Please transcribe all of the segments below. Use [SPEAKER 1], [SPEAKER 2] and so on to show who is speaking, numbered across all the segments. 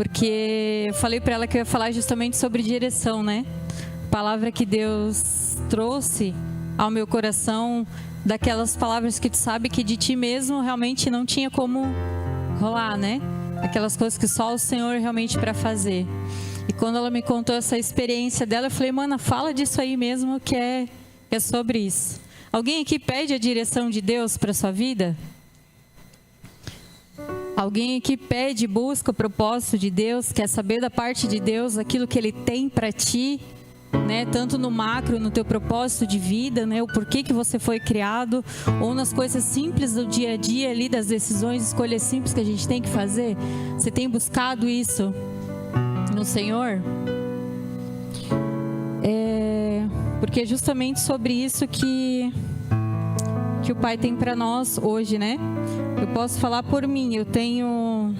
[SPEAKER 1] porque eu falei para ela que eu ia falar justamente sobre direção, né? Palavra que Deus trouxe ao meu coração, daquelas palavras que tu sabe que de ti mesmo realmente não tinha como rolar, né? Aquelas coisas que só o Senhor realmente para fazer. E quando ela me contou essa experiência dela, eu falei, mana, fala disso aí mesmo, que é sobre isso. Alguém aqui pede a direção de Deus para sua vida? Alguém aqui pede, busca o propósito de Deus, quer saber da parte de Deus aquilo que Ele tem para ti, né? Tanto no macro, no teu propósito de vida, né? O porquê que você foi criado, ou nas coisas simples do dia a dia ali, das decisões, escolhas simples que a gente tem que fazer. Você tem buscado isso no Senhor? Porque é justamente sobre isso que o Pai tem para nós hoje, né? Eu posso falar por mim, eu tenho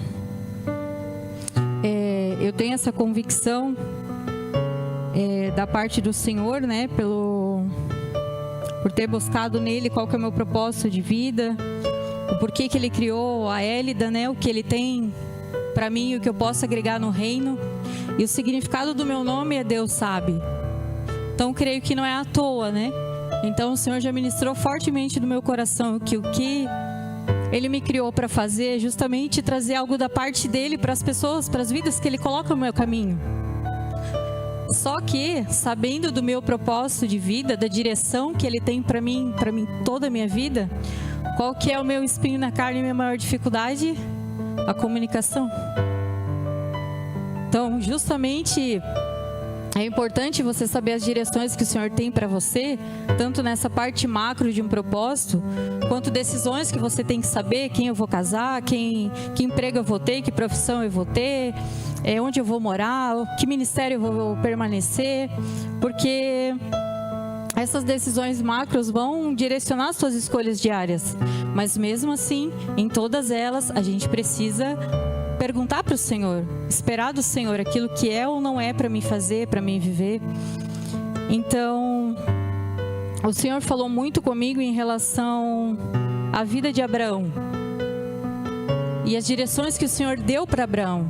[SPEAKER 1] essa convicção da parte do Senhor, né? Por ter buscado nele qual que é o meu propósito de vida, o porquê que Ele criou a Hélida, né? O que Ele tem para mim, o que eu posso agregar no reino. E o significado do meu nome é Deus sabe. Então, creio que não é à toa, né? Então, o Senhor já ministrou fortemente no meu coração que o que Ele me criou para fazer é justamente trazer algo da parte dEle para as pessoas, para as vidas que Ele coloca no meu caminho. Só que, sabendo do meu propósito de vida, da direção que Ele tem para mim toda a minha vida, qual que é o meu espinho na carne e minha maior dificuldade? A comunicação. Então, justamente, é importante você saber as direções que o Senhor tem para você, tanto nessa parte macro de um propósito, quanto decisões que você tem que saber, quem eu vou casar, que emprego eu vou ter, que profissão eu vou ter, onde eu vou morar, que ministério eu vou permanecer, porque essas decisões macros vão direcionar as suas escolhas diárias, mas mesmo assim, em todas elas, a gente precisa perguntar para o Senhor, esperar do Senhor aquilo que é ou não é para mim fazer, para mim viver. Então, o Senhor falou muito comigo em relação à vida de Abraão e as direções que o Senhor deu para Abraão.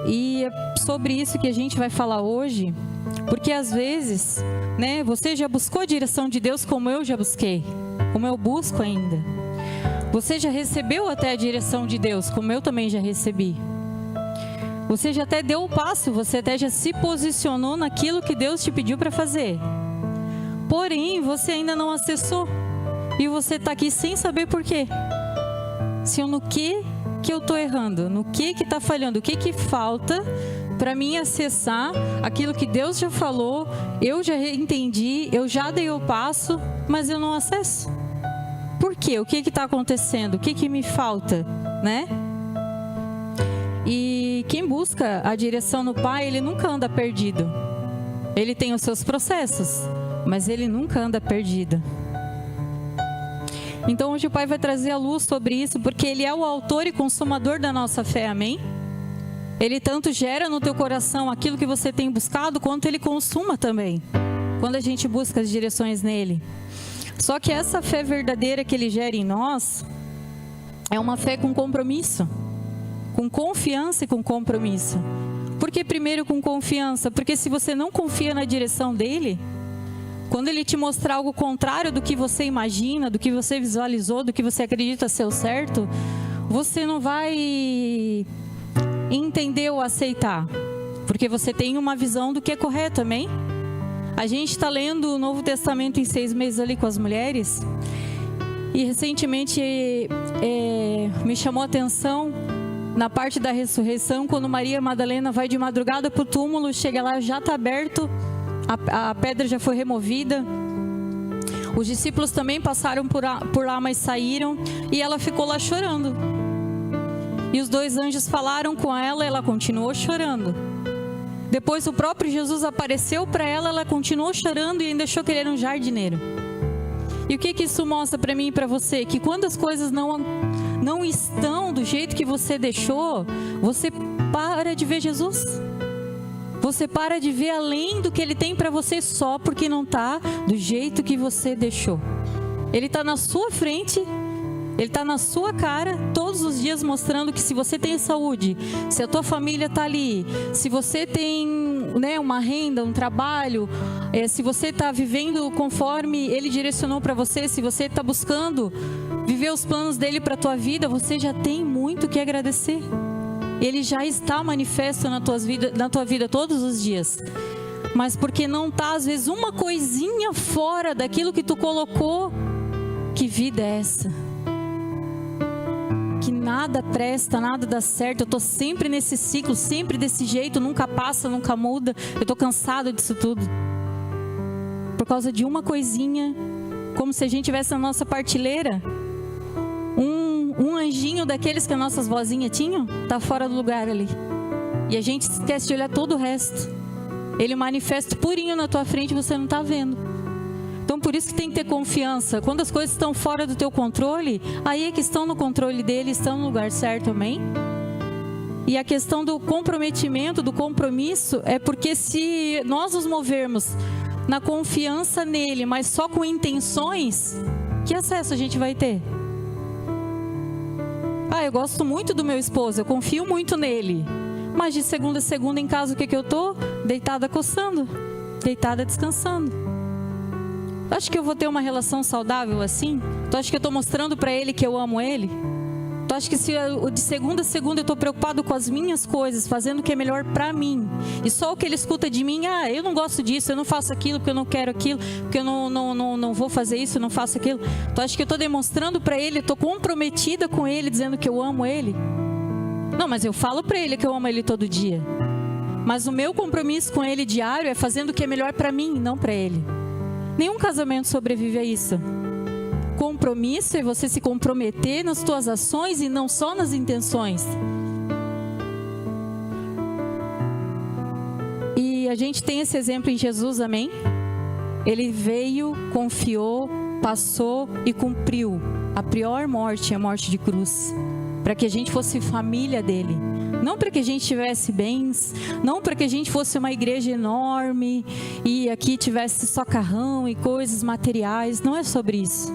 [SPEAKER 1] E é sobre isso que a gente vai falar hoje, porque às vezes, né, você já buscou a direção de Deus como eu já busquei, como eu busco ainda. Você já recebeu até a direção de Deus, como eu também já recebi. Você já até deu o passo, você até já se posicionou naquilo que Deus te pediu para fazer. Porém, você ainda não acessou. E você está aqui sem saber por quê. No que eu estou errando? No que está falhando? O que falta para mim acessar aquilo que Deus já falou, eu já entendi, eu já dei o passo, mas eu não acesso? Por quê? O que está acontecendo? O que me falta, né? E quem busca a direção no Pai, ele nunca anda perdido. Ele tem os seus processos, mas ele nunca anda perdido. Então hoje o Pai vai trazer a luz sobre isso, porque Ele é o autor e consumador da nossa fé, amém? Ele tanto gera no teu coração aquilo que você tem buscado, quanto Ele consuma também, quando a gente busca as direções nele. Só que essa fé verdadeira que Ele gera em nós é uma fé com compromisso, com confiança e com compromisso. Por que primeiro com confiança? Porque se você não confia na direção dEle, quando Ele te mostrar algo contrário do que você imagina, do que você visualizou, do que você acredita ser o certo, você não vai entender ou aceitar, porque você tem uma visão do que é correto, amém? A gente está lendo o Novo Testamento em 6 meses ali com as mulheres, e recentemente me chamou a atenção na parte da ressurreição, quando Maria Madalena vai de madrugada para o túmulo, chega lá, já está aberto, a pedra já foi removida. Os discípulos também passaram por lá, mas saíram, e ela ficou lá chorando. E os 2 anjos falaram com ela, ela continuou chorando. Depois o próprio Jesus apareceu para ela, ela continuou chorando e ainda achou que ele era um jardineiro. E o que isso mostra para mim e para você? Que quando as coisas não estão do jeito que você deixou, você para de ver Jesus. Você para de ver além do que Ele tem para você só porque não está do jeito que você deixou. Ele está na sua frente Ele está na sua cara todos os dias mostrando que se você tem saúde, se a tua família está ali, se você tem, né, uma renda, um trabalho, se você está vivendo conforme Ele direcionou para você, se você está buscando viver os planos dEle para a tua vida, você já tem muito que agradecer. Ele já está manifesto na tua vida todos os dias. Mas porque não está, às vezes, uma coisinha fora daquilo que tu colocou. Que vida é essa? Que nada presta, nada dá certo. Eu estou sempre nesse ciclo, sempre desse jeito, nunca passa, nunca muda. Eu estou cansado disso tudo. Por causa de uma coisinha, como se a gente tivesse na nossa partilheira um anjinho daqueles que as nossas vozinhas tinham, está fora do lugar ali. E a gente esquece de olhar todo o resto. Ele manifesta purinho na tua frente e você não está vendo. Então por isso que tem que ter confiança. Quando as coisas estão fora do teu controle, aí é que estão no controle dele, estão no lugar certo, amém? E a questão do comprometimento, do compromisso, é porque se nós nos movermos na confiança nele, mas só com intenções, que acesso a gente vai ter? Eu gosto muito do meu esposo, eu confio muito nele. Mas de segunda a segunda em casa, o que eu tô? Deitada coçando, deitada descansando. Tu acha que eu vou ter uma relação saudável assim? Tu acha que eu tô mostrando para ele que eu amo ele? Tu acha que se de segunda a segunda eu tô preocupado com as minhas coisas, fazendo o que é melhor para mim, e só o que ele escuta de mim, eu não gosto disso, eu não faço aquilo porque eu não quero aquilo, porque eu não vou fazer isso, eu não faço aquilo. Tu acha que eu tô demonstrando para ele, eu tô comprometida com ele, dizendo que eu amo ele? Não, mas eu falo para ele que eu amo ele todo dia. Mas o meu compromisso com ele diário é fazendo o que é melhor para mim, não para ele. Nenhum casamento sobrevive a isso. Compromisso é você se comprometer nas tuas ações e não só nas intenções. E a gente tem esse exemplo em Jesus, amém? Ele veio, confiou, passou e cumpriu a pior morte, a morte de cruz, para que a gente fosse família dele. Não para que a gente tivesse bens, não para que a gente fosse uma igreja enorme e aqui tivesse só carrão e coisas materiais. Não é sobre isso.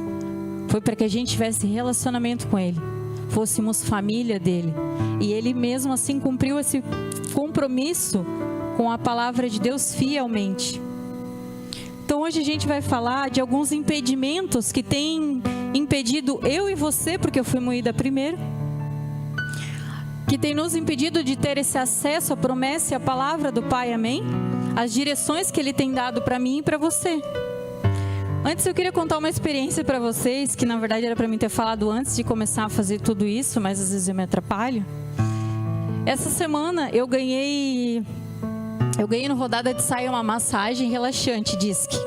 [SPEAKER 1] Foi para que a gente tivesse relacionamento com ele, fôssemos família dele. E ele mesmo assim cumpriu esse compromisso com a palavra de Deus fielmente. Então hoje a gente vai falar de alguns impedimentos que têm impedido eu e você, porque eu fui moída primeiro, que tem nos impedido de ter esse acesso à promessa e à palavra do Pai, amém? As direções que Ele tem dado para mim e para você. Antes eu queria contar uma experiência para vocês, que na verdade era para mim ter falado antes de começar a fazer tudo isso, mas às vezes eu me atrapalho. Essa semana eu ganhei no Rodada de Saia uma massagem relaxante, disque,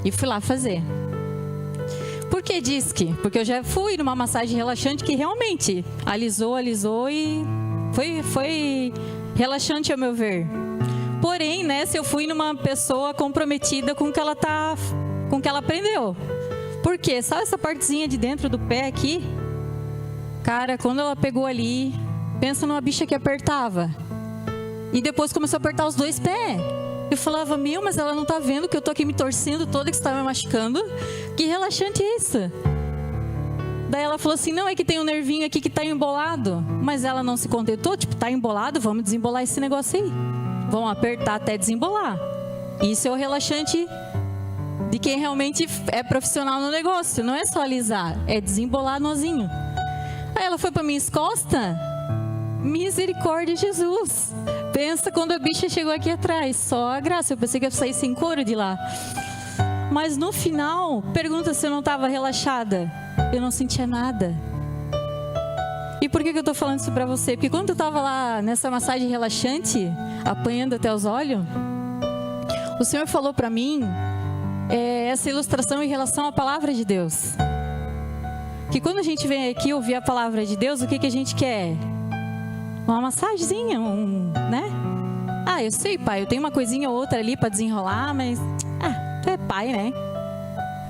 [SPEAKER 1] e fui lá fazer. Por que disque? Porque eu já fui numa massagem relaxante que realmente alisou e foi relaxante ao meu ver. Porém, nessa eu fui numa pessoa comprometida com o que ela aprendeu. Por quê? Sabe essa partezinha de dentro do pé aqui? Cara, quando ela pegou ali, pensa numa bicha que apertava. E depois começou a apertar os dois pés. Eu falava, mas ela não tá vendo que eu tô aqui me torcendo toda, que você tá me machucando? Que relaxante é isso? Daí ela falou assim, não, é que tem um nervinho aqui que tá embolado. Mas ela não se contentou, tá embolado, vamos desembolar esse negócio aí. Vamos apertar até desembolar. Isso é o relaxante de quem realmente é profissional no negócio. Não é só alisar, é desembolar nozinho. Aí ela foi pra minhas costas. Misericórdia de Jesus. Pensa quando a bicha chegou aqui atrás. Só a graça. Eu pensei que ia sair sem couro de lá. Mas no final, pergunta se eu não estava relaxada. Eu não sentia nada. E por que eu estou falando isso para você? Porque quando eu estava lá nessa massagem relaxante, apanhando até os olhos, o Senhor falou para mim essa ilustração em relação à palavra de Deus. Que quando a gente vem aqui ouvir a palavra de Deus, o que a gente quer? Uma massagenzinha, né? Eu sei, pai, eu tenho uma coisinha ou outra ali para desenrolar, mas tu é pai, né?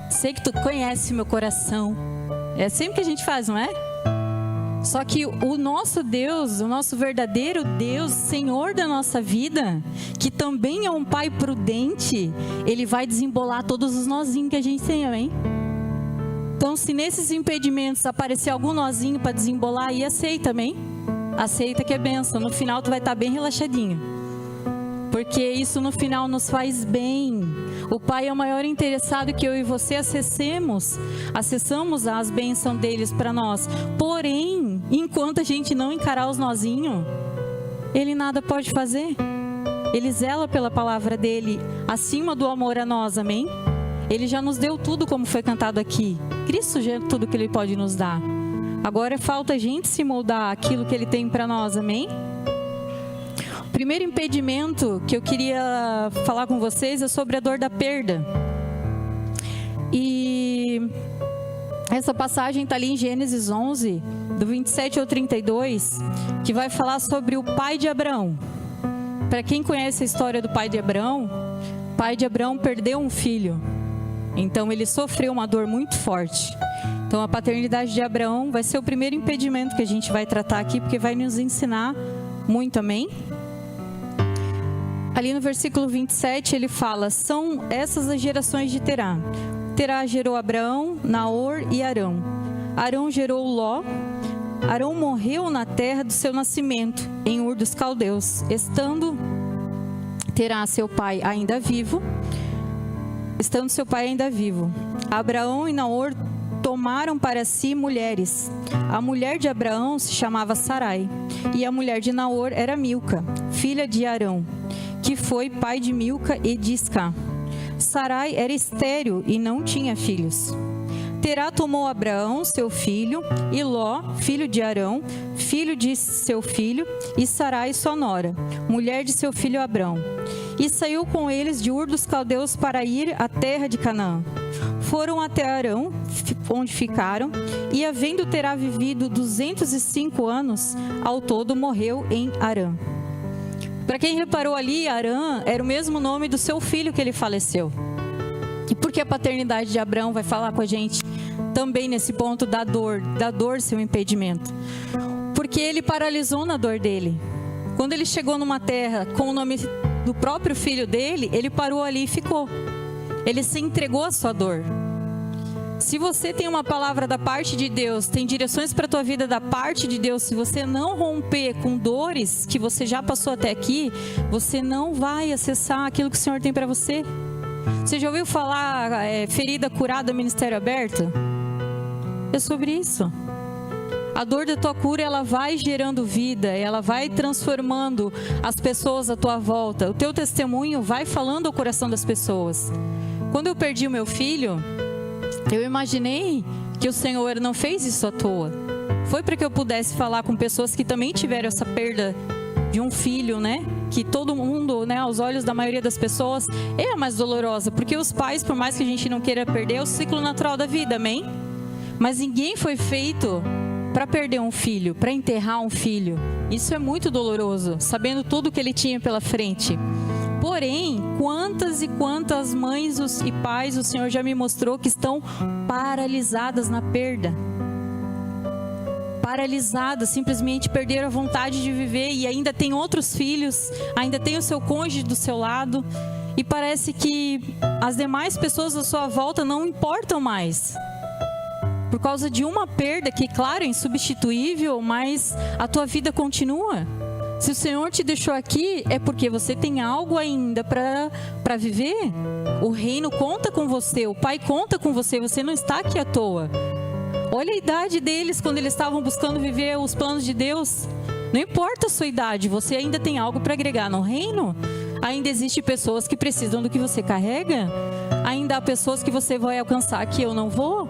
[SPEAKER 1] Sei que tu conhece meu coração. É sempre que a gente faz, não é? Só que o nosso Deus, o nosso verdadeiro Deus, Senhor da nossa vida, que também é um pai prudente, Ele vai desembolar todos os nozinhos que a gente tem, amém? Então, se nesses impedimentos aparecer algum nozinho para desembolar, aí aceita, amém? Aceita que é bênção. No final tu vai estar bem relaxadinho, porque isso no final nos faz bem. O Pai é o maior interessado que eu e você acessamos as bênçãos deles para nós. Porém, enquanto a gente não encarar os nozinhos, Ele nada pode fazer. Ele zela pela palavra dele acima do amor a nós, amém? Ele já nos deu tudo, como foi cantado aqui. Cristo já é tudo que Ele pode nos dar. Agora falta a gente se moldar aquilo que Ele tem para nós, amém? O primeiro impedimento que eu queria falar com vocês é sobre a dor da perda. E essa passagem está ali em Gênesis 11, do 27 ao 32, que vai falar sobre o pai de Abraão. Para quem conhece a história do pai de Abraão, o pai de Abraão perdeu um filho. Então ele sofreu uma dor muito forte. Então a paternidade de Abraão vai ser o primeiro impedimento que a gente vai tratar aqui, porque vai nos ensinar muito, amém? Ali no versículo 27 ele fala: são essas as gerações de Terá. Terá gerou Abraão, Naor e Arão. Arão gerou Ló. Arão morreu na terra do seu nascimento, em Ur dos Caldeus, estando Terá seu pai ainda vivo. Abraão e Naor tomaram para si mulheres. A mulher de Abraão se chamava Sarai, e a mulher de Naor era Milca, filha de Arão, que foi pai de Milca e de Isca. Sarai era estéril e não tinha filhos. Terá tomou Abraão, seu filho, e Ló, filho de Arão, filho de seu filho, e Sarai, sua nora, mulher de seu filho Abrão. E saiu com eles de Ur dos Caldeus para ir à terra de Canaã. Foram até Arão, onde ficaram, e havendo Terá vivido 205 anos, ao todo morreu em Arã. Para quem reparou ali, Arã era o mesmo nome do seu filho que ele faleceu. E por que a paternidade de Abraão vai falar com a gente também nesse ponto da dor ser um impedimento? Porque ele paralisou na dor dele. Quando ele chegou numa terra com o nome do próprio filho dele, ele parou ali e ficou. Ele se entregou à sua dor. Se você tem uma palavra da parte de Deus, tem direções para a tua vida da parte de Deus, se você não romper com dores que você já passou até aqui, você não vai acessar aquilo que o Senhor tem para você. Você já ouviu falar ferida curada, ministério aberto? É sobre isso. A dor da tua cura, ela vai gerando vida, ela vai transformando as pessoas à tua volta. O teu testemunho vai falando ao coração das pessoas. Quando eu perdi o meu filho, eu imaginei que o Senhor não fez isso à toa. Foi para que eu pudesse falar com pessoas que também tiveram essa perda de um filho, né? Que todo mundo, né, aos olhos da maioria das pessoas, é a mais dolorosa. Porque os pais, por mais que a gente não queira perder, é o ciclo natural da vida, amém? Mas ninguém foi feito para perder um filho, para enterrar um filho. Isso é muito doloroso, sabendo tudo que ele tinha pela frente. Porém, quantas e quantas mães e pais o Senhor já me mostrou que estão paralisadas na perda. Paralisadas, simplesmente perderam a vontade de viver e ainda tem outros filhos, ainda tem o seu cônjuge do seu lado. E parece que as demais pessoas à sua volta não importam mais. Por causa de uma perda que, claro, é insubstituível, mas a tua vida continua. Se o Senhor te deixou aqui, é porque você tem algo ainda para viver. O reino conta com você, o Pai conta com você, você não está aqui à toa. Olha a idade deles quando eles estavam buscando viver os planos de Deus. Não importa a sua idade, você ainda tem algo para agregar no reino. Ainda existem pessoas que precisam do que você carrega. Ainda há pessoas que você vai alcançar que eu não vou.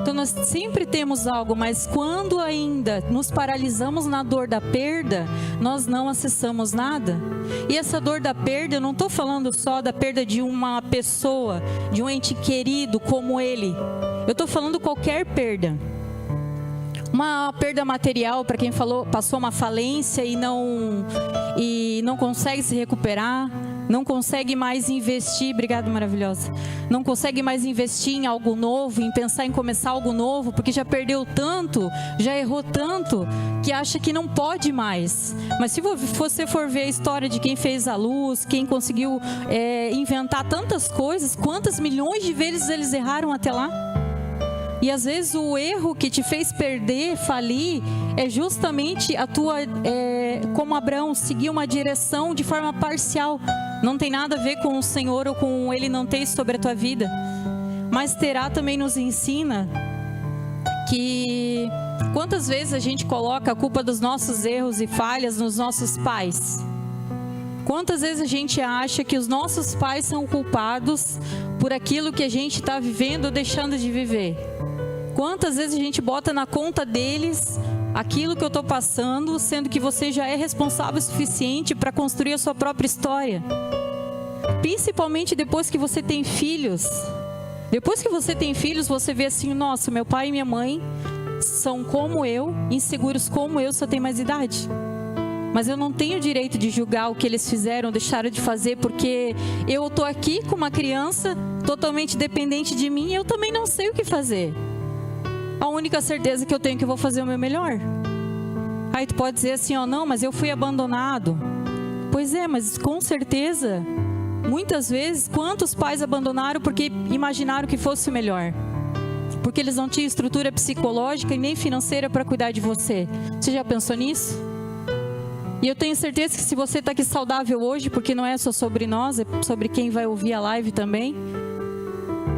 [SPEAKER 1] Então nós sempre temos algo, mas quando ainda nos paralisamos na dor da perda, nós não acessamos nada. E essa dor da perda, eu não estou falando só da perda de uma pessoa, de um ente querido como ele. Eu estou falando qualquer perda. Uma perda material, para quem passou uma falência e não consegue se recuperar, não consegue mais investir, obrigada maravilhosa, não consegue mais investir em algo novo, em pensar em começar algo novo, porque já perdeu tanto, já errou tanto, que acha que não pode mais. Mas se você for ver a história de quem fez a luz, quem conseguiu inventar tantas coisas, quantas milhões de vezes eles erraram até lá? E às vezes o erro que te fez perder, falir, é justamente a tua, como Abraão, seguir uma direção de forma parcial. Não tem nada a ver com o Senhor ou com Ele não ter isso sobre a tua vida. Mas Terá também nos ensina que quantas vezes a gente coloca a culpa dos nossos erros e falhas nos nossos pais? Quantas vezes a gente acha que os nossos pais são culpados por aquilo que a gente está vivendo ou deixando de viver? Quantas vezes a gente bota na conta deles aquilo que eu estou passando, sendo que você já é responsável o suficiente para construir a sua própria história? Principalmente depois que você tem filhos. Depois que você tem filhos, você vê assim, nossa, meu pai e minha mãe são como eu, inseguros como eu, só tem mais idade. Mas eu não tenho direito de julgar o que eles fizeram, deixaram de fazer, porque eu estou aqui com uma criança totalmente dependente de mim e eu também não sei o que fazer. A única certeza que eu tenho é que eu vou fazer o meu melhor. Aí tu pode dizer assim, ó, não, mas eu fui abandonado. Pois é, mas com certeza, muitas vezes, quantos pais abandonaram porque imaginaram que fosse o melhor? Porque eles não tinham estrutura psicológica e nem financeira para cuidar de você. Você já pensou nisso? E eu tenho certeza que se você está aqui saudável hoje, porque não é só sobre nós, é sobre quem vai ouvir a live também.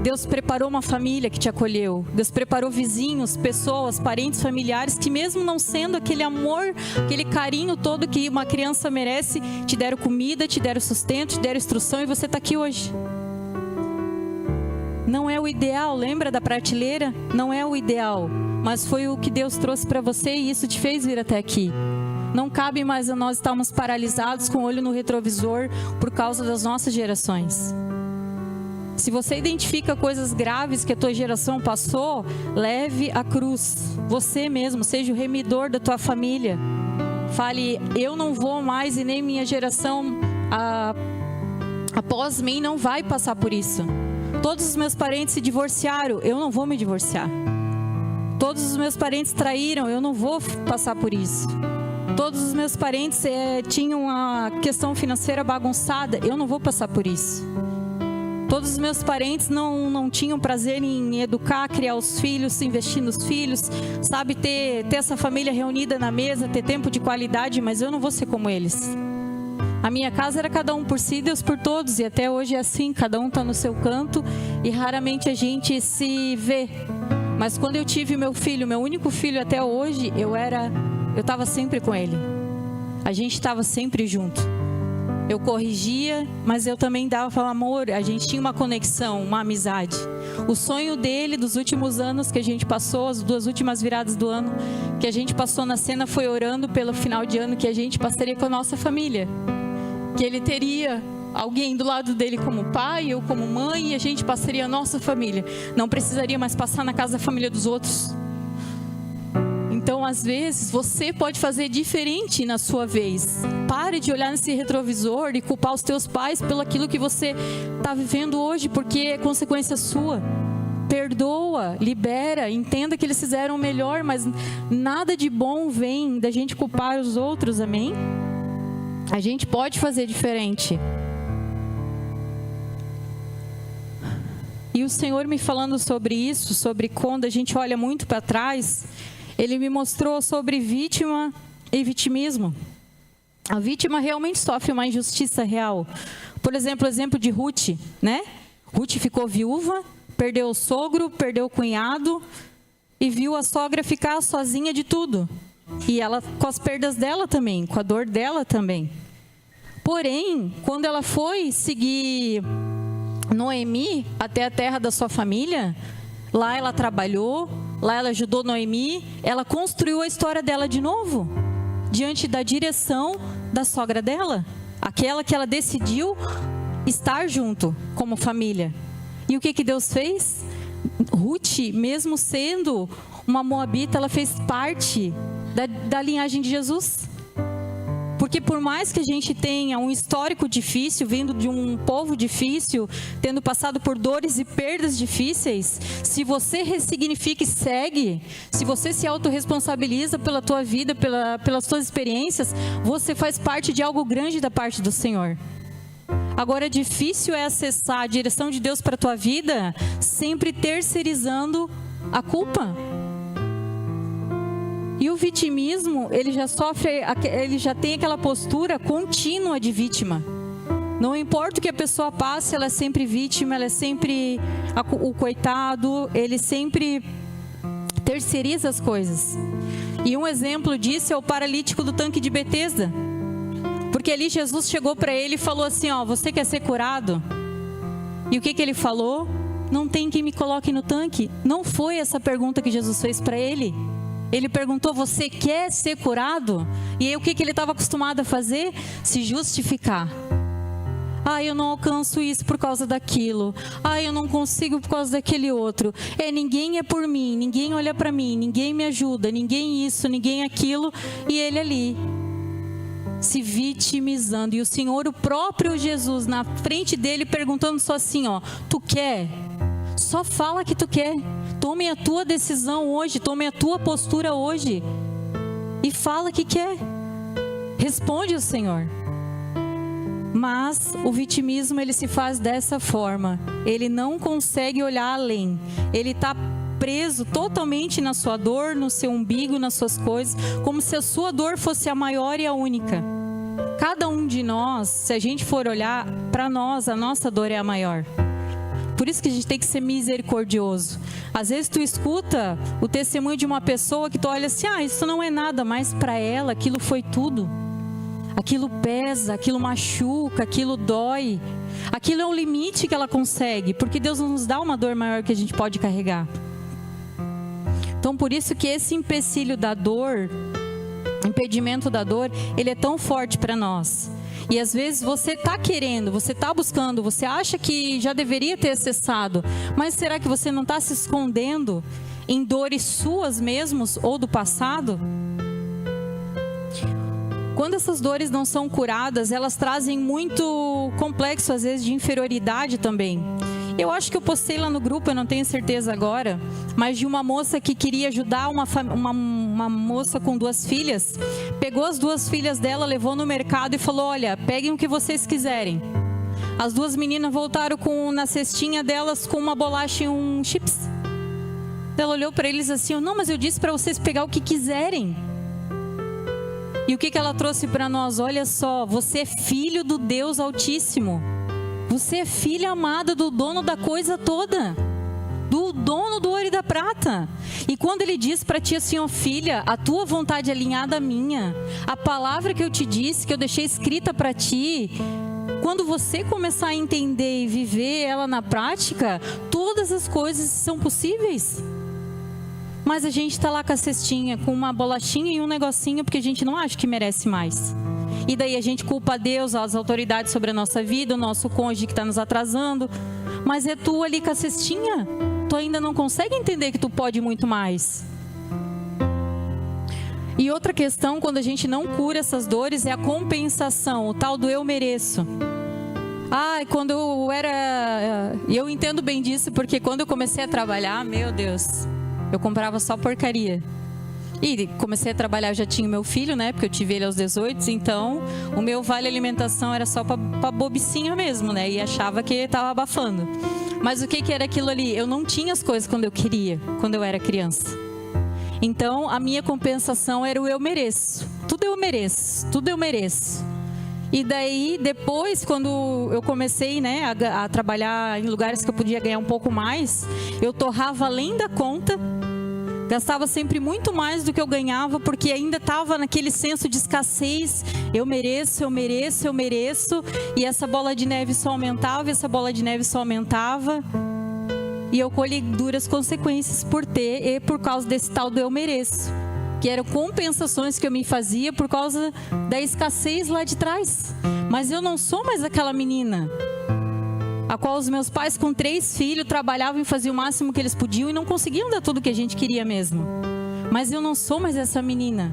[SPEAKER 1] Deus preparou uma família que te acolheu. Deus preparou vizinhos, pessoas, parentes, familiares, que mesmo não sendo aquele amor, aquele carinho todo que uma criança merece, te deram comida, te deram sustento, te deram instrução e você está aqui hoje. Não é o ideal, lembra da prateleira? Não é o ideal, mas foi o que Deus trouxe para você e isso te fez vir até aqui. Não cabe mais a nós estarmos paralisados com o olho no retrovisor por causa das nossas gerações. Se você identifica coisas graves que a tua geração passou, leve a cruz. Você mesmo, seja o remidor da tua família. Fale, eu não vou mais e nem minha geração após mim não vai passar por isso. Todos os meus parentes se divorciaram, eu não vou me divorciar. Todos os meus parentes traíram, eu não vou passar por isso. Todos os meus parentes tinham a questão financeira bagunçada, eu não vou passar por isso. Todos os meus parentes não tinham prazer em educar, criar os filhos, investir nos filhos, sabe, ter essa família reunida na mesa, ter tempo de qualidade, mas eu não vou ser como eles. A minha casa era cada um por si, Deus por todos, e até hoje é assim, cada um está no seu canto e raramente a gente se vê. Mas quando eu tive meu filho, meu único filho até hoje, eu estava sempre com ele. A gente estava sempre junto. Eu corrigia, mas eu também dava amor. A gente tinha uma conexão, uma amizade. O sonho dele dos últimos anos que a gente passou, as 2 últimas viradas do ano que a gente passou na cena, foi orando pelo final de ano que a gente passaria com a nossa família. Que ele teria alguém do lado dele como pai, eu como mãe, e a gente passaria a nossa família. Não precisaria mais passar na casa da família dos outros. Então, às vezes, você pode fazer diferente na sua vez. Pare de olhar nesse retrovisor e culpar os teus pais pelo aquilo que você está vivendo hoje, porque é consequência sua. Perdoa, libera, entenda que eles fizeram o melhor, mas nada de bom vem da gente culpar os outros, amém? A gente pode fazer diferente. E o Senhor me falando sobre isso, sobre quando a gente olha muito para trás, Ele me mostrou sobre vítima e vitimismo. A vítima realmente sofre uma injustiça real. Por exemplo, o exemplo de Ruth, né? Ruth ficou viúva, perdeu o sogro, perdeu o cunhado e viu a sogra ficar sozinha de tudo. E ela com as perdas dela também, com a dor dela também. Porém, quando ela foi seguir Noemi até a terra da sua família, lá ela trabalhou, lá ela ajudou Noemi, ela construiu a história dela de novo, diante da direção da sogra dela, aquela que ela decidiu estar junto como família. E o que Deus fez? Ruth, mesmo sendo uma moabita, ela fez parte da linhagem de Jesus. Porque por mais que a gente tenha um histórico difícil, vindo de um povo difícil, tendo passado por dores e perdas difíceis, se você ressignifica e segue, se você se autorresponsabiliza pela tua vida, pelas tuas experiências, você faz parte de algo grande da parte do Senhor. Agora, difícil é acessar a direção de Deus para a tua vida, sempre terceirizando a culpa. E o vitimismo, ele já tem aquela postura contínua de vítima. Não importa o que a pessoa passe, ela é sempre vítima, ela é sempre o coitado, ele sempre terceiriza as coisas. E um exemplo disso é o paralítico do tanque de Betesda. Porque ali Jesus chegou para ele e falou assim, ó, você quer ser curado? E o que ele falou? Não tem quem me coloque no tanque. Não foi essa pergunta que Jesus fez para ele. Ele perguntou, você quer ser curado? E aí o que ele estava acostumado a fazer? Se justificar. Eu não alcanço isso por causa daquilo. Eu não consigo por causa daquele outro. Ninguém é por mim, ninguém olha para mim, ninguém me ajuda, ninguém isso, ninguém aquilo. E ele ali, se vitimizando. E o Senhor, o próprio Jesus, na frente dele, perguntando só assim, ó, tu quer? Só fala que tu quer. Tome a tua decisão hoje, tome a tua postura hoje. E fala que quer. Responde ao Senhor. Mas o vitimismo, ele se faz dessa forma. Ele não consegue olhar além. Ele está preso totalmente na sua dor, no seu umbigo, nas suas coisas, como se a sua dor fosse a maior e a única. Cada um de nós, se a gente for olhar para nós, a nossa dor é a maior. Por isso que a gente tem que ser misericordioso. Às vezes tu escuta o testemunho de uma pessoa que tu olha assim, isso não é nada, mas para ela aquilo foi tudo. Aquilo pesa, aquilo machuca, aquilo dói. Aquilo é o limite que ela consegue, porque Deus não nos dá uma dor maior que a gente pode carregar. Então por isso que esse empecilho da dor, impedimento da dor, ele é tão forte para nós. E às vezes você está querendo, você está buscando, você acha que já deveria ter acessado, mas será que você não está se escondendo em dores suas mesmos ou do passado? Quando essas dores não são curadas, elas trazem muito complexo, às vezes, de inferioridade também. Eu acho que eu postei lá no grupo, eu não tenho certeza agora, mas de uma moça que queria ajudar uma moça com 2 filhas, pegou as 2 filhas dela, levou no mercado e falou, olha, peguem o que vocês quiserem. As 2 meninas voltaram na cestinha delas com uma bolacha e um chips. Ela olhou para eles assim, não, mas eu disse para vocês pegar o que quiserem. E o que ela trouxe para nós? Olha só, você é filho do Deus Altíssimo. Você é filha amada do dono da coisa toda. Do dono do ouro e da prata. E quando ele diz para ti assim, ó filha, a tua vontade é alinhada à minha. A palavra que eu te disse, que eu deixei escrita para ti, quando você começar a entender e viver ela na prática, todas as coisas são possíveis. Mas a gente está lá com a cestinha, com uma bolachinha e um negocinho, porque a gente não acha que merece mais. E daí a gente culpa a Deus, as autoridades sobre a nossa vida, o nosso cônjuge que está nos atrasando. Mas é tu ali com a cestinha. Tu ainda não consegue entender que tu pode muito mais. E outra questão, quando a gente não cura essas dores, é a compensação, o tal do eu mereço. Quando eu entendo bem disso, porque quando eu comecei a trabalhar, meu Deus, eu comprava só porcaria. E comecei a trabalhar, eu já tinha meu filho, né? Porque eu tive ele aos 18, então o meu vale alimentação era só pra bobicinha mesmo, né? E achava que tava abafando. Mas o que era aquilo ali? Eu não tinha as coisas quando eu queria, quando eu era criança. Então a minha compensação era o eu mereço. Tudo eu mereço, tudo eu mereço. E daí depois, quando eu comecei, né, a trabalhar em lugares que eu podia ganhar um pouco mais, eu torrava além da conta. Gastava sempre muito mais do que eu ganhava, porque ainda estava naquele senso de escassez. Eu mereço, eu mereço, eu mereço. E essa bola de neve só aumentava, essa bola de neve só aumentava. E eu colhi duras consequências por causa desse tal do eu mereço. Que eram compensações que eu me fazia por causa da escassez lá de trás. Mas eu não sou mais aquela menina a qual os meus pais com 3 filhos trabalhavam e faziam o máximo que eles podiam e não conseguiam dar tudo que a gente queria mesmo. Mas eu não sou mais essa menina.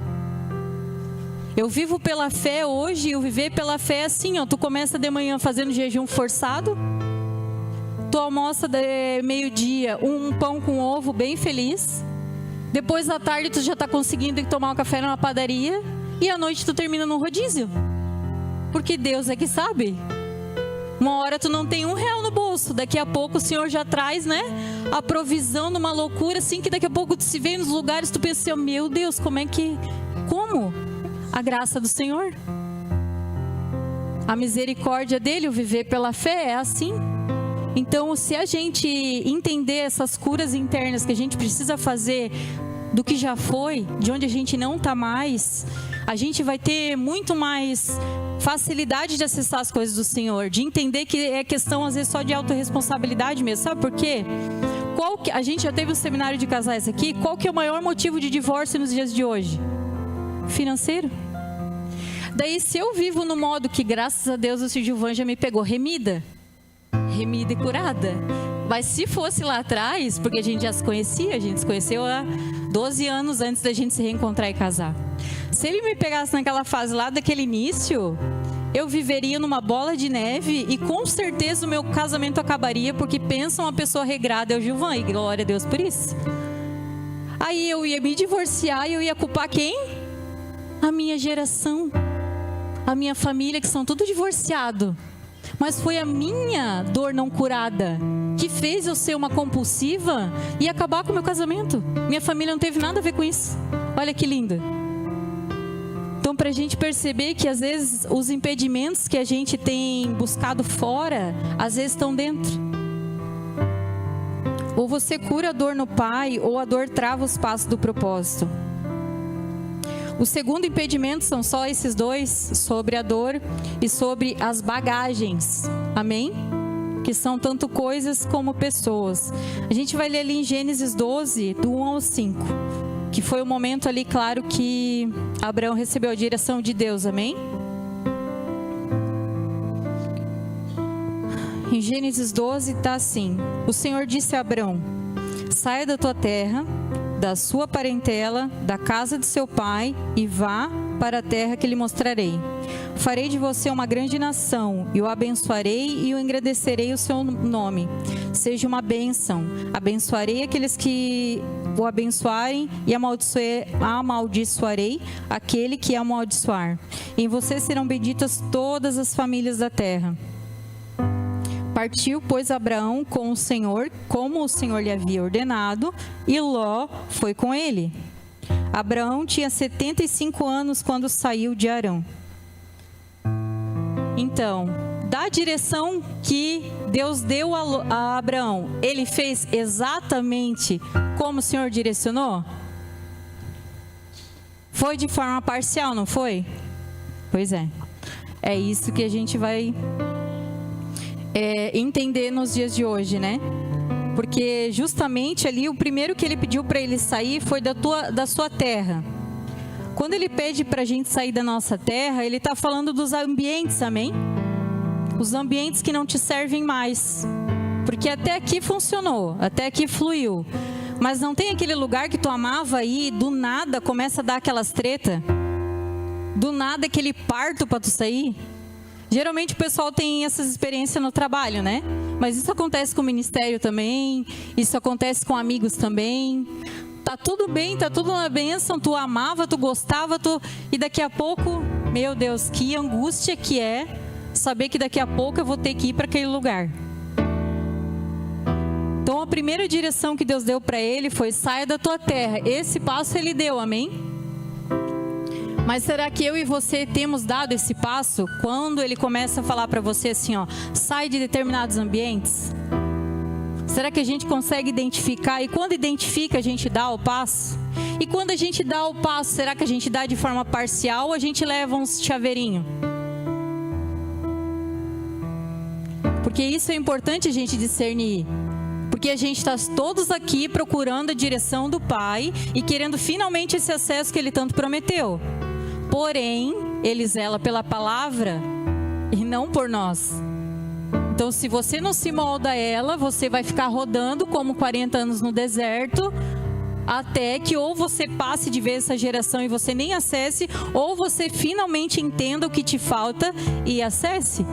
[SPEAKER 1] Eu vivo pela fé hoje, e o viver pela fé é assim, ó, tu começa de manhã fazendo jejum forçado, tu almoça de meio-dia um pão com ovo bem feliz, depois à tarde tu já está conseguindo ir tomar um café numa padaria, e à noite tu termina num rodízio. Porque Deus é que sabe. Uma hora tu não tem R$1 no bolso, daqui a pouco o Senhor já traz, né, a provisão numa loucura, assim, que daqui a pouco tu se vê nos lugares, tu pensa assim, meu Deus, como? A graça do Senhor. A misericórdia dele, o viver pela fé é assim. Então, se a gente entender essas curas internas que a gente precisa fazer do que já foi, de onde a gente não está mais, a gente vai ter muito mais facilidade de acessar as coisas do Senhor, de entender que é questão às vezes só de autorresponsabilidade mesmo. Sabe por quê? A gente já teve um seminário de casais aqui. Qual que é o maior motivo de divórcio nos dias de hoje? Financeiro. Daí, se eu vivo no modo que, graças a Deus, o Gilvan já me pegou remida e curada. Mas se fosse lá atrás, porque a gente já se conhecia, a gente se conheceu há 12 anos antes da gente se reencontrar e casar. Se ele me pegasse naquela fase lá daquele início, eu viveria numa bola de neve e com certeza o meu casamento acabaria, porque pensa uma pessoa regrada, é o Gilvan, e glória a Deus por isso. Aí eu ia me divorciar e eu ia culpar quem? A minha geração, a minha família, que são tudo divorciado. Mas foi a minha dor não curada que fez eu ser uma compulsiva e acabar com o meu casamento. Minha família não teve nada a ver com isso. Olha que lindo. Então, para a gente perceber que às vezes os impedimentos que a gente tem buscado fora, às vezes estão dentro. Ou você cura a dor no pai, ou a dor trava os passos do propósito. O segundo impedimento são só esses dois, sobre a dor e sobre as bagagens. Amém? Que são tanto coisas como pessoas. A gente vai ler ali em Gênesis 12, do 1 ao 5. Que foi o momento ali, claro, que Abraão recebeu a direção de Deus. Amém? Em Gênesis 12 está assim: o Senhor disse a Abraão: saia da tua terra, da sua parentela, da casa de seu pai, e vá para a terra que lhe mostrarei. Farei de você uma grande nação, e o abençoarei e o engrandecerei o seu nome. Seja uma bênção. Abençoarei aqueles que o abençoarem, e amaldiçoarei aquele que amaldiçoar. Em você serão benditas todas as famílias da terra. Partiu, pois, Abraão com o Senhor, como o Senhor lhe havia ordenado, e Ló foi com ele. Abraão tinha 75 anos quando saiu de Harã. Então, da direção que Deus deu a Abraão, ele fez exatamente como o Senhor direcionou? Foi de forma parcial, não foi? Pois é. É isso que a gente vai entender nos dias de hoje, né? Porque justamente ali o primeiro que ele pediu para ele sair foi da sua terra. Quando ele pede para a gente sair da nossa terra, ele está falando dos ambientes, amém? Os ambientes que não te servem mais. Porque até aqui funcionou, até aqui fluiu. Mas não tem aquele lugar que tu amava e do nada começa a dar aquelas treta? Do nada aquele parto para tu sair? Geralmente o pessoal tem essas experiências no trabalho, né? Mas isso acontece com o ministério também, isso acontece com amigos também. Tá tudo bem, tá tudo na bênção, tu amava, tu gostava, e daqui a pouco, meu Deus, que angústia que é saber que daqui a pouco eu vou ter que ir para aquele lugar. Então a primeira direção que Deus deu para ele foi: saia da tua terra. Esse passo ele deu, amém? Mas será que eu e você temos dado esse passo quando ele começa a falar para você assim, ó, sai de determinados ambientes? Será que a gente consegue identificar? E quando identifica, a gente dá o passo? E quando a gente dá o passo, será que a gente dá de forma parcial ou a gente leva uns chaveirinhos? Porque isso é importante a gente discernir. Porque a gente está todos aqui procurando a direção do Pai e querendo finalmente esse acesso que Ele tanto prometeu. Porém, Ele zela pela palavra e não por nós. Então, se você não se molda a ela, você vai ficar rodando como 40 anos no deserto, até que ou você passe de vez essa geração e você nem acesse, ou você finalmente entenda o que te falta e acesse.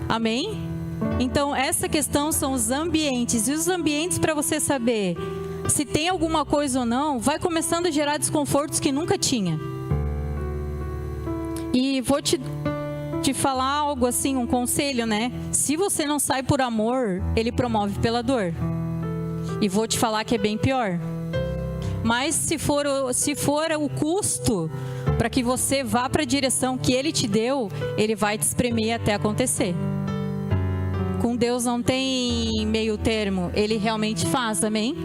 [SPEAKER 1] Amém? Então, essa questão são os ambientes. E os ambientes, para você saber se tem alguma coisa ou não, vai começando a gerar desconfortos que nunca tinha. E vou te te falar algo assim, um conselho, né? Se você não sai por amor, ele promove pela dor. E vou te falar que é bem pior. Mas se for o custo para que você vá para a direção que ele te deu, ele vai te espremer até acontecer. Com Deus não tem meio termo, ele realmente faz, amém?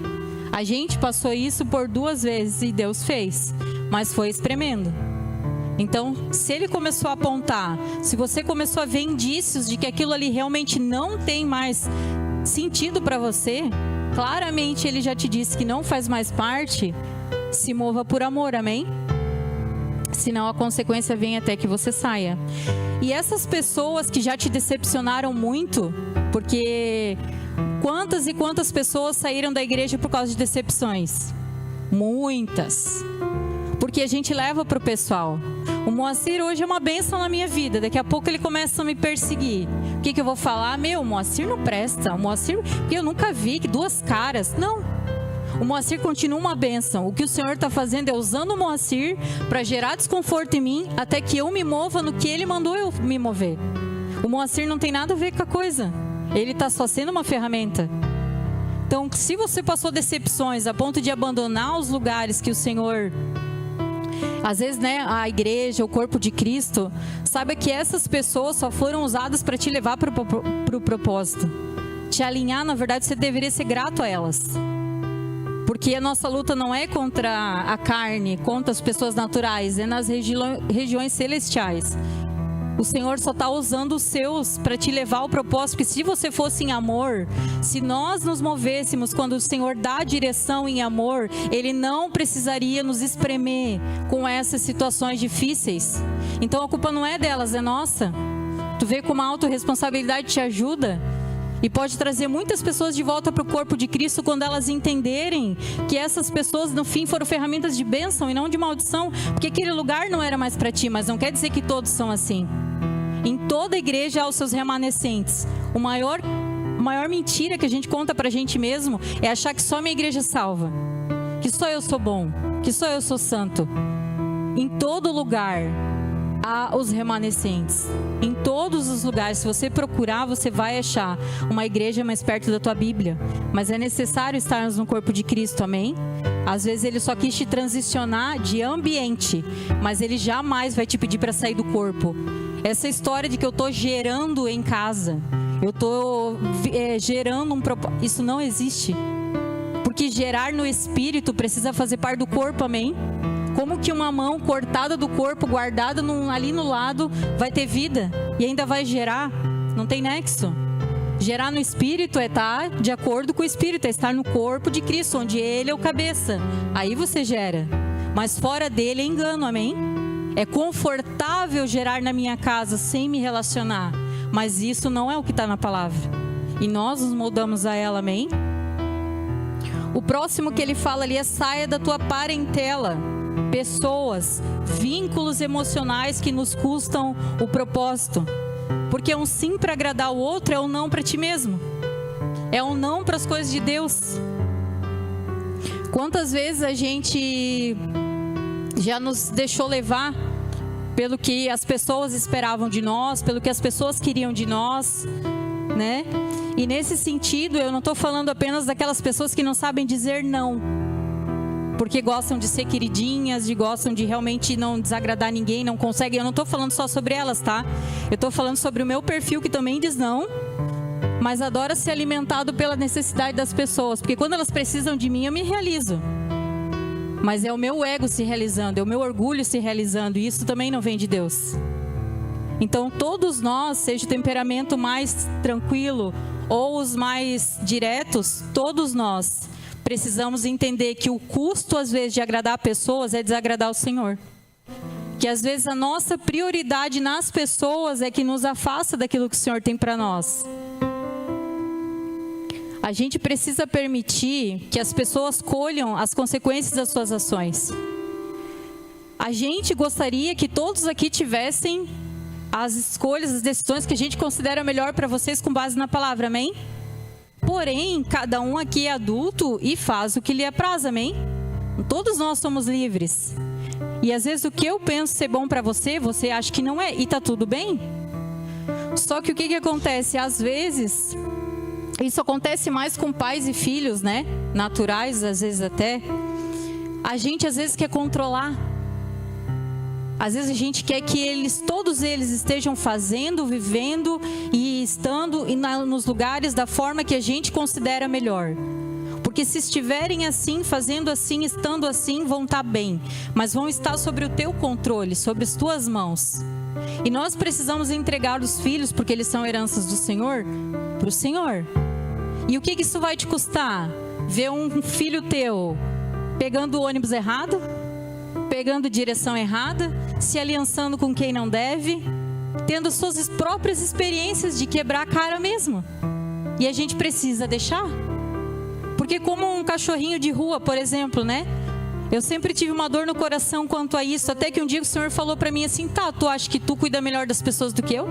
[SPEAKER 1] A gente passou isso por 2 vezes e Deus fez, mas foi espremendo. Então, se ele começou a apontar, se você começou a ver indícios de que aquilo ali realmente não tem mais sentido para você, claramente ele já te disse que não faz mais parte, se mova por amor, amém? Senão a consequência vem até que você saia. E essas pessoas que já te decepcionaram muito, porque quantas e quantas pessoas saíram da igreja por causa de decepções? Muitas. Porque a gente leva para o pessoal. O Moacir hoje é uma bênção na minha vida. Daqui a pouco ele começa a me perseguir. O que eu vou falar? O Moacir não presta. O Moacir, que eu nunca vi, que 2 caras. Não. O Moacir continua uma bênção. O que o Senhor está fazendo é usando o Moacir para gerar desconforto em mim, até que eu me mova no que Ele mandou eu me mover. O Moacir não tem nada a ver com a coisa. Ele está só sendo uma ferramenta. Então, se você passou decepções a ponto de abandonar os lugares que o Senhor... Às vezes, né, a igreja, o corpo de Cristo, saiba que essas pessoas só foram usadas para te levar para o propósito. Te alinhar, na verdade, você deveria ser grato a elas. Porque a nossa luta não é contra a carne, contra as pessoas naturais, é nas regiões celestiais. O Senhor só está usando os seus para te levar ao propósito, porque se você fosse em amor, se nós nos movêssemos quando o Senhor dá a direção em amor, Ele não precisaria nos espremer com essas situações difíceis. Então a culpa não é delas, é nossa. Tu vê como a autorresponsabilidade te ajuda e pode trazer muitas pessoas de volta para o corpo de Cristo quando elas entenderem que essas pessoas no fim foram ferramentas de bênção e não de maldição, porque aquele lugar não era mais para ti, mas não quer dizer que todos são assim. Em toda igreja há os seus remanescentes. A maior mentira que a gente conta pra gente mesmo é achar que só minha igreja salva, que só eu sou bom, que só eu sou santo. Em todo lugar há os remanescentes. Em todos os lugares, se você procurar, você vai achar uma igreja mais perto da tua Bíblia. Mas é necessário estarmos no corpo de Cristo, amém? Às vezes ele só quis te transicionar de ambiente, mas ele jamais vai te pedir para sair do corpo. Essa história de que eu estou gerando em casa, eu estou gerando um propósito, isso não existe. Porque gerar no espírito precisa fazer parte do corpo, amém? Como que uma mão cortada do corpo, guardada ali no lado, vai ter vida e ainda vai gerar? Não tem nexo. Gerar no espírito é estar de acordo com o espírito, é estar no corpo de Cristo, onde Ele é o cabeça. Aí você gera. Mas fora dele é engano, amém? É confortável gerar na minha casa sem me relacionar, mas isso não é o que está na palavra. E nós nos moldamos a ela, amém? O próximo que ele fala ali é: saia da tua parentela. Pessoas, vínculos emocionais que nos custam o propósito. Porque um sim para agradar o outro é um não para ti mesmo. É um não para as coisas de Deus. Quantas vezes a gente já nos deixou levar pelo que as pessoas esperavam de nós, pelo que as pessoas queriam de nós, né? E nesse sentido, eu não estou falando apenas daquelas pessoas que não sabem dizer não, porque gostam de ser queridinhas, gostam de realmente não desagradar ninguém, não conseguem. Eu não estou falando só sobre elas, tá? Eu estou falando sobre o meu perfil, que também diz não, mas adora ser alimentado pela necessidade das pessoas, porque quando elas precisam de mim, eu me realizo. Mas é o meu ego se realizando, é o meu orgulho se realizando, e isso também não vem de Deus. Então todos nós, seja o temperamento mais tranquilo ou os mais diretos, todos nós precisamos entender que o custo às vezes de agradar pessoas é desagradar o Senhor. Que às vezes a nossa prioridade nas pessoas é que nos afasta daquilo que o Senhor tem para nós. A gente precisa permitir que as pessoas colham as consequências das suas ações. A gente gostaria que todos aqui tivessem as escolhas, as decisões que a gente considera melhor para vocês com base na palavra, amém? Porém, cada um aqui é adulto e faz o que lhe apraz, amém? Todos nós somos livres. E às vezes o que eu penso ser bom para você, você acha que não é, e tá tudo bem? Só que o que acontece? Às vezes, isso acontece mais com pais e filhos, né? Naturais, às vezes até. A gente às vezes quer controlar. Às vezes a gente quer que todos eles estejam fazendo, vivendo e estando nos lugares da forma que a gente considera melhor. Porque se estiverem assim, fazendo assim, estando assim, vão estar bem. Mas vão estar sobre o teu controle, sobre as tuas mãos. E nós precisamos entregar os filhos, porque eles são heranças do Senhor, para o Senhor. E o que isso vai te custar? Ver um filho teu pegando o ônibus errado, pegando direção errada, se aliançando com quem não deve, tendo suas próprias experiências de quebrar a cara mesmo. E a gente precisa deixar. Porque como um cachorrinho de rua, por exemplo, né? Eu sempre tive uma dor no coração quanto a isso, até que um dia o Senhor falou para mim assim: tá, tu acha que tu cuida melhor das pessoas do que eu?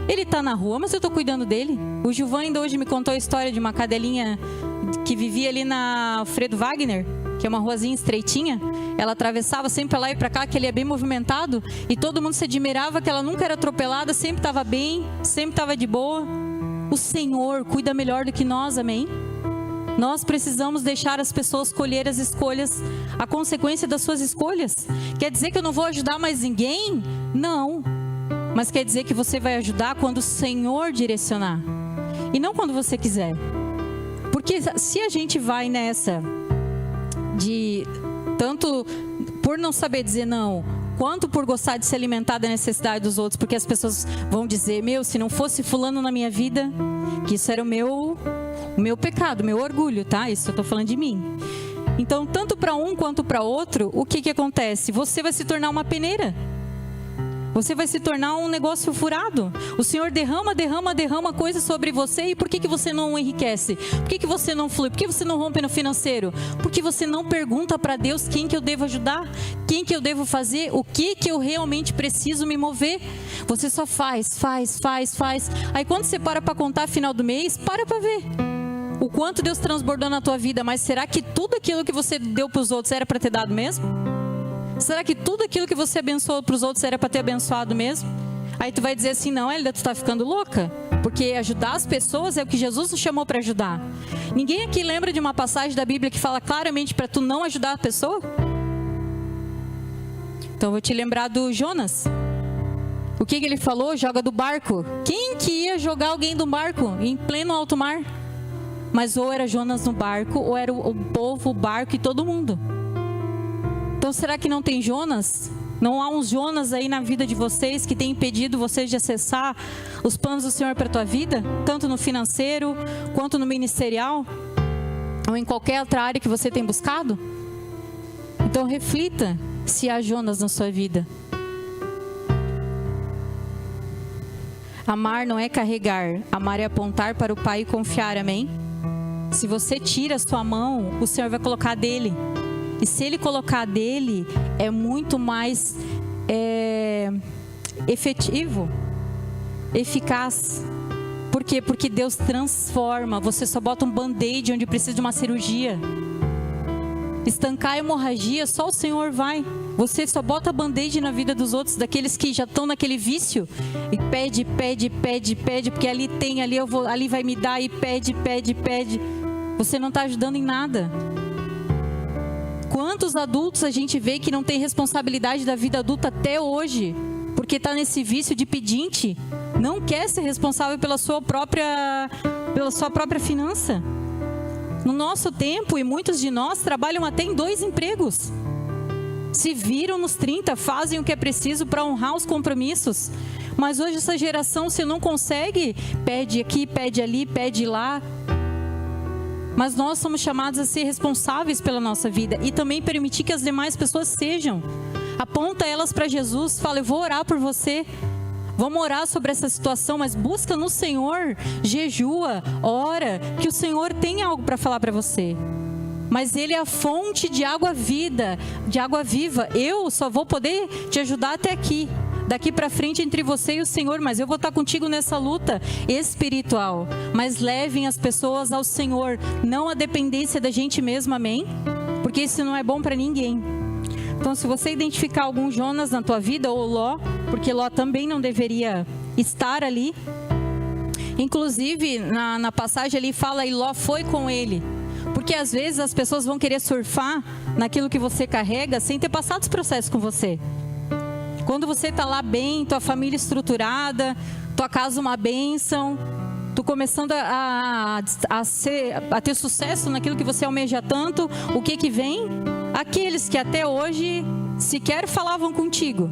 [SPEAKER 1] Ele tá na rua, mas eu tô cuidando dele. O Gilvan ainda hoje me contou a história de uma cadelinha que vivia ali na Alfredo Wagner, que é uma ruazinha estreitinha. Ela atravessava sempre pra lá e pra cá, que ele é bem movimentado, e todo mundo se admirava que ela nunca era atropelada, sempre estava bem, sempre estava de boa. O Senhor cuida melhor do que nós, amém? Nós precisamos deixar as pessoas colher as escolhas, a consequência das suas escolhas. Quer dizer que eu não vou ajudar mais ninguém? Não. Mas quer dizer que você vai ajudar quando o Senhor direcionar. E não quando você quiser. Porque se a gente vai nessa de tanto por não saber dizer não, quanto por gostar de se alimentar da necessidade dos outros, porque as pessoas vão dizer: se não fosse fulano na minha vida, que isso era o meu pecado, meu orgulho, tá? Isso eu tô falando de mim. Então, tanto para um quanto para outro, o que acontece? Você vai se tornar uma peneira. Você vai se tornar um negócio furado. O Senhor derrama coisas sobre você. E por que você não enriquece? Por que você não flui? Por que você não rompe no financeiro? Porque você não pergunta para Deus quem que eu devo ajudar? Quem que eu devo fazer? O que eu realmente preciso me mover? Você só faz. Aí quando você para contar final do mês, para ver o quanto Deus transbordou na tua vida. Mas será que tudo aquilo que você deu para os outros era para ter dado mesmo? Será que tudo aquilo que você abençoou para os outros era para ter abençoado mesmo? Aí tu vai dizer assim: não, Hélida, tu está ficando louca? Porque ajudar as pessoas é o que Jesus nos chamou para ajudar. Ninguém aqui lembra de uma passagem da Bíblia que fala claramente para tu não ajudar a pessoa? Então eu vou te lembrar do Jonas. O que ele falou? Joga do barco. Quem que ia jogar alguém do barco em pleno alto mar? Mas ou era Jonas no barco, ou era o povo, o barco e todo mundo. Então será que não tem Jonas? Não há uns Jonas aí na vida de vocês que tem impedido vocês de acessar os planos do Senhor para a tua vida? Tanto no financeiro, quanto no ministerial? Ou em qualquer outra área que você tem buscado? Então reflita se há Jonas na sua vida. Amar não é carregar, amar é apontar para o Pai e confiar, amém? Se você tira a sua mão, o Senhor vai colocar dele. E se ele colocar dele, é muito mais efetivo, eficaz. Por quê? Porque Deus transforma. Você só bota um band-aid onde precisa de uma cirurgia. Estancar a hemorragia, só o Senhor vai. Você só bota band-aid na vida dos outros, daqueles que já estão naquele vício. E pede, porque ali tem, ali vai me dar, e pede. Você não está ajudando em nada. Quantos adultos a gente vê que não tem responsabilidade da vida adulta até hoje, porque está nesse vício de pedinte, não quer ser responsável pela sua própria finança. No nosso tempo, e muitos de nós trabalham até em 2 empregos. Se viram nos 30, fazem o que é preciso para honrar os compromissos. Mas hoje essa geração, se não consegue, pede aqui, pede ali, pede lá. Mas nós somos chamados a ser responsáveis pela nossa vida e também permitir que as demais pessoas sejam. Aponta elas para Jesus, fala: eu vou orar por você. Vamos orar sobre essa situação, mas busca no Senhor, jejua, ora, que o Senhor tem algo para falar para você. Mas Ele é a fonte de água vida, de água viva. Eu só vou poder te ajudar até aqui. Daqui para frente entre você e o Senhor, mas eu vou estar contigo nessa luta espiritual. Mas levem as pessoas ao Senhor, não a dependência da gente mesmo, amém? Porque isso não é bom para ninguém. Então, se você identificar algum Jonas na tua vida, ou Ló, porque Ló também não deveria estar ali. Inclusive, na passagem ali fala, e Ló foi com ele. Porque às vezes as pessoas vão querer surfar naquilo que você carrega sem ter passado os processos com você. Quando você está lá bem, tua família estruturada, tua casa uma bênção, tu começando a ter sucesso naquilo que você almeja tanto, o que vem? Aqueles que até hoje sequer falavam contigo.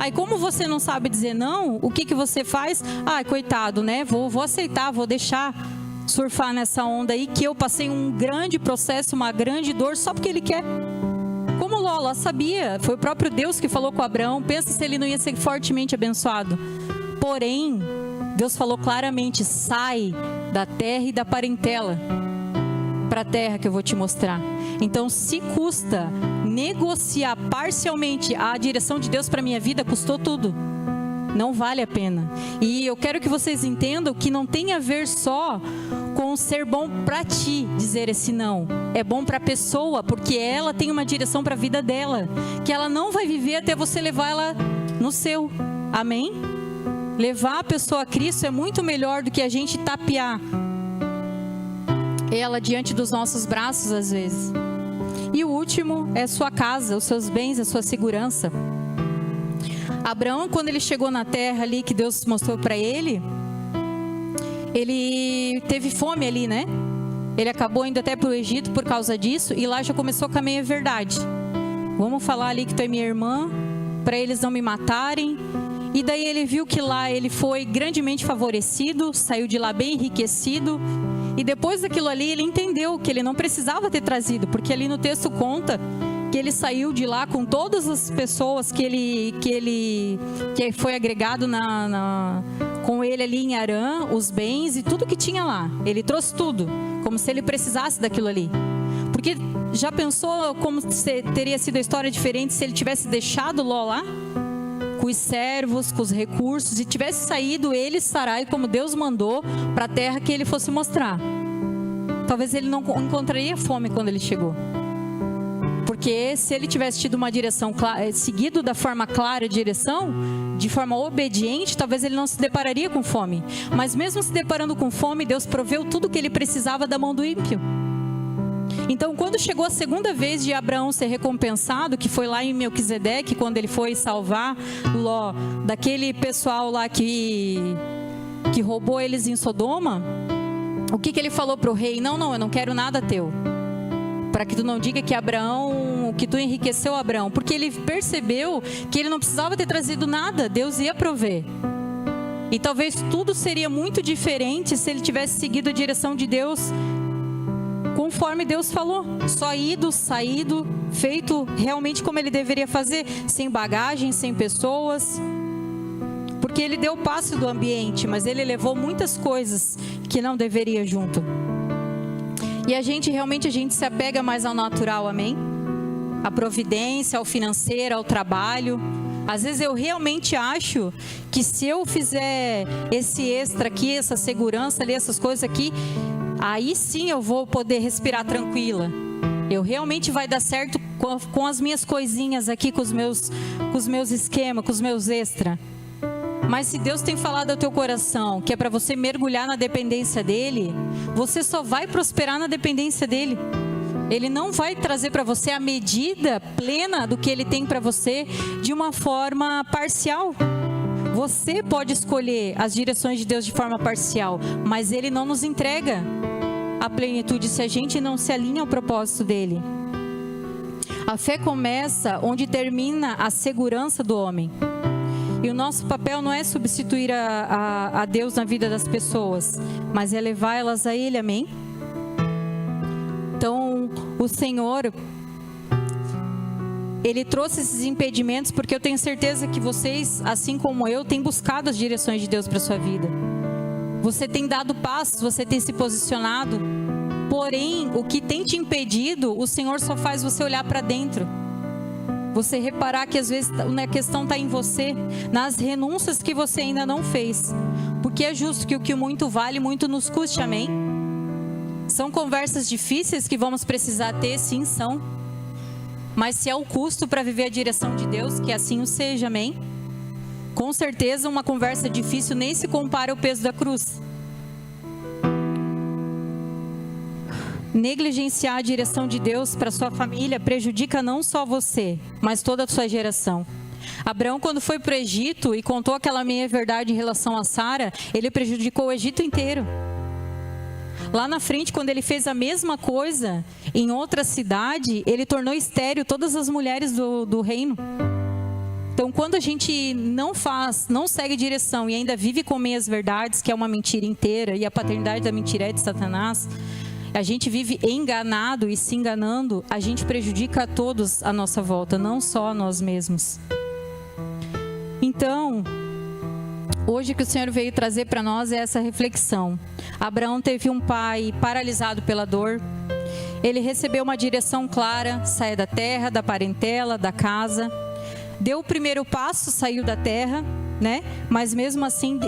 [SPEAKER 1] Aí como você não sabe dizer não, o que você faz? Ah, coitado, né? Vou aceitar, vou deixar surfar nessa onda aí, que eu passei um grande processo, uma grande dor, só porque ele quer. Como Ló sabia, foi o próprio Deus que falou com Abraão, pensa se ele não ia ser fortemente abençoado. Porém, Deus falou claramente, sai da terra e da parentela para a terra que eu vou te mostrar. Então, se custa negociar parcialmente a direção de Deus para minha vida, custou tudo. Não vale a pena. E eu quero que vocês entendam que não tem a ver só com ser bom para ti dizer esse não. É bom para a pessoa, porque ela tem uma direção para a vida dela, que ela não vai viver até você levar ela no seu. Amém? Levar a pessoa a Cristo é muito melhor do que a gente tapear ela diante dos nossos braços às vezes. E o último é a sua casa, os seus bens, a sua segurança. Abraão, quando ele chegou na terra ali que Deus mostrou para ele, ele teve fome ali, né? Ele acabou indo até para o Egito por causa disso, e lá já começou com a meia verdade. Vamos falar ali que tu é minha irmã, para eles não me matarem. E daí ele viu que lá ele foi grandemente favorecido, saiu de lá bem enriquecido. E depois daquilo ali ele entendeu que ele não precisava ter trazido, porque ali no texto conta que ele saiu de lá com todas as pessoas que foi agregado com ele ali em Harã, os bens e tudo que tinha lá. Ele trouxe tudo, como se ele precisasse daquilo ali. Porque já pensou como teria sido a história diferente se ele tivesse deixado Ló lá? Com os servos, com os recursos, e tivesse saído ele, Sarai, como Deus mandou, para a terra que ele fosse mostrar. Talvez ele não encontraria fome quando ele chegou. Porque se ele tivesse tido uma direção clara, seguido da forma clara a direção, de forma obediente, talvez ele não se depararia com fome. Mas mesmo se deparando com fome, Deus proveu tudo o que ele precisava da mão do ímpio. Então, quando chegou a segunda vez de Abraão ser recompensado, que foi lá em Melquisedeque, quando ele foi salvar Ló daquele pessoal lá que roubou eles em Sodoma, o que ele falou para o rei? Não, eu não quero nada teu. Para que tu não diga que tu enriqueceu Abraão, porque ele percebeu que ele não precisava ter trazido nada, Deus ia prover. E talvez tudo seria muito diferente se ele tivesse seguido a direção de Deus, conforme Deus falou, só ido, saído, feito realmente como ele deveria fazer, sem bagagem, sem pessoas, porque ele deu o passe do ambiente, mas ele levou muitas coisas que não deveria junto. E a gente se apega mais ao natural, amém? À providência, ao financeiro, ao trabalho. Às vezes eu realmente acho que se eu fizer esse extra aqui, essa segurança ali, essas coisas aqui, aí sim eu vou poder respirar tranquila. Eu realmente vai dar certo com as minhas coisinhas aqui, com os meus esquemas, com os meus extra. Mas se Deus tem falado ao teu coração que é para você mergulhar na dependência dEle, você só vai prosperar na dependência dEle. Ele não vai trazer para você a medida plena do que Ele tem para você de uma forma parcial. Você pode escolher as direções de Deus de forma parcial, mas Ele não nos entrega a plenitude se a gente não se alinha ao propósito dEle. A fé começa onde termina a segurança do homem. E o nosso papel não é substituir a Deus na vida das pessoas, mas é levar elas a Ele, amém? Então, o Senhor, Ele trouxe esses impedimentos porque eu tenho certeza que vocês, assim como eu, têm buscado as direções de Deus para a sua vida. Você tem dado passos, você tem se posicionado, porém, o que tem te impedido, o Senhor só faz você olhar para dentro. Você reparar que às vezes a questão está em você, nas renúncias que você ainda não fez. Porque é justo que o que muito vale, muito nos custe, amém? São conversas difíceis que vamos precisar ter, sim, são. Mas se é o custo para viver a direção de Deus, que assim o seja, amém? Com certeza uma conversa difícil nem se compara ao peso da cruz. Negligenciar a direção de Deus para sua família prejudica não só você, mas toda a sua geração. Abraão, quando foi para o Egito e contou aquela meia-verdade em relação a Sara, ele prejudicou o Egito inteiro. Lá na frente, quando ele fez a mesma coisa em outra cidade, ele tornou estéril todas as mulheres do reino. Então, quando a gente não segue direção e ainda vive com meias-verdades, que é uma mentira inteira, e a paternidade da mentira é de Satanás, a gente vive enganado e se enganando, a gente prejudica a todos à nossa volta, não só a nós mesmos. Então, hoje o que o Senhor veio trazer para nós é essa reflexão. Abraão teve um pai paralisado pela dor. Ele recebeu uma direção clara, saia da terra, da parentela, da casa. Deu o primeiro passo, saiu da terra, né? Mas mesmo assim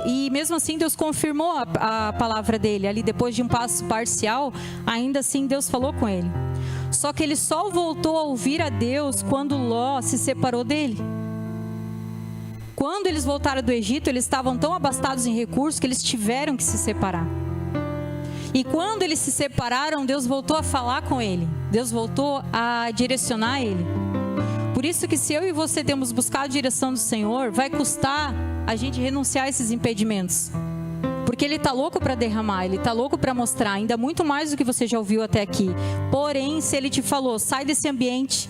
[SPEAKER 1] Deus confirmou a palavra dele. Ali depois de um passo parcial, ainda assim Deus falou com ele. Só que ele só voltou a ouvir a Deus quando Ló se separou dele. Quando eles voltaram do Egito, eles estavam tão abastados em recursos que eles tiveram que se separar. E quando eles se separaram, Deus voltou a falar com ele. Deus voltou a direcionar ele. Por isso que se eu e você temos buscado a direção do Senhor, vai custar a gente renunciar a esses impedimentos. Porque Ele está louco para derramar, Ele está louco para mostrar, ainda muito mais do que você já ouviu até aqui. Porém, se Ele te falou, sai desse ambiente,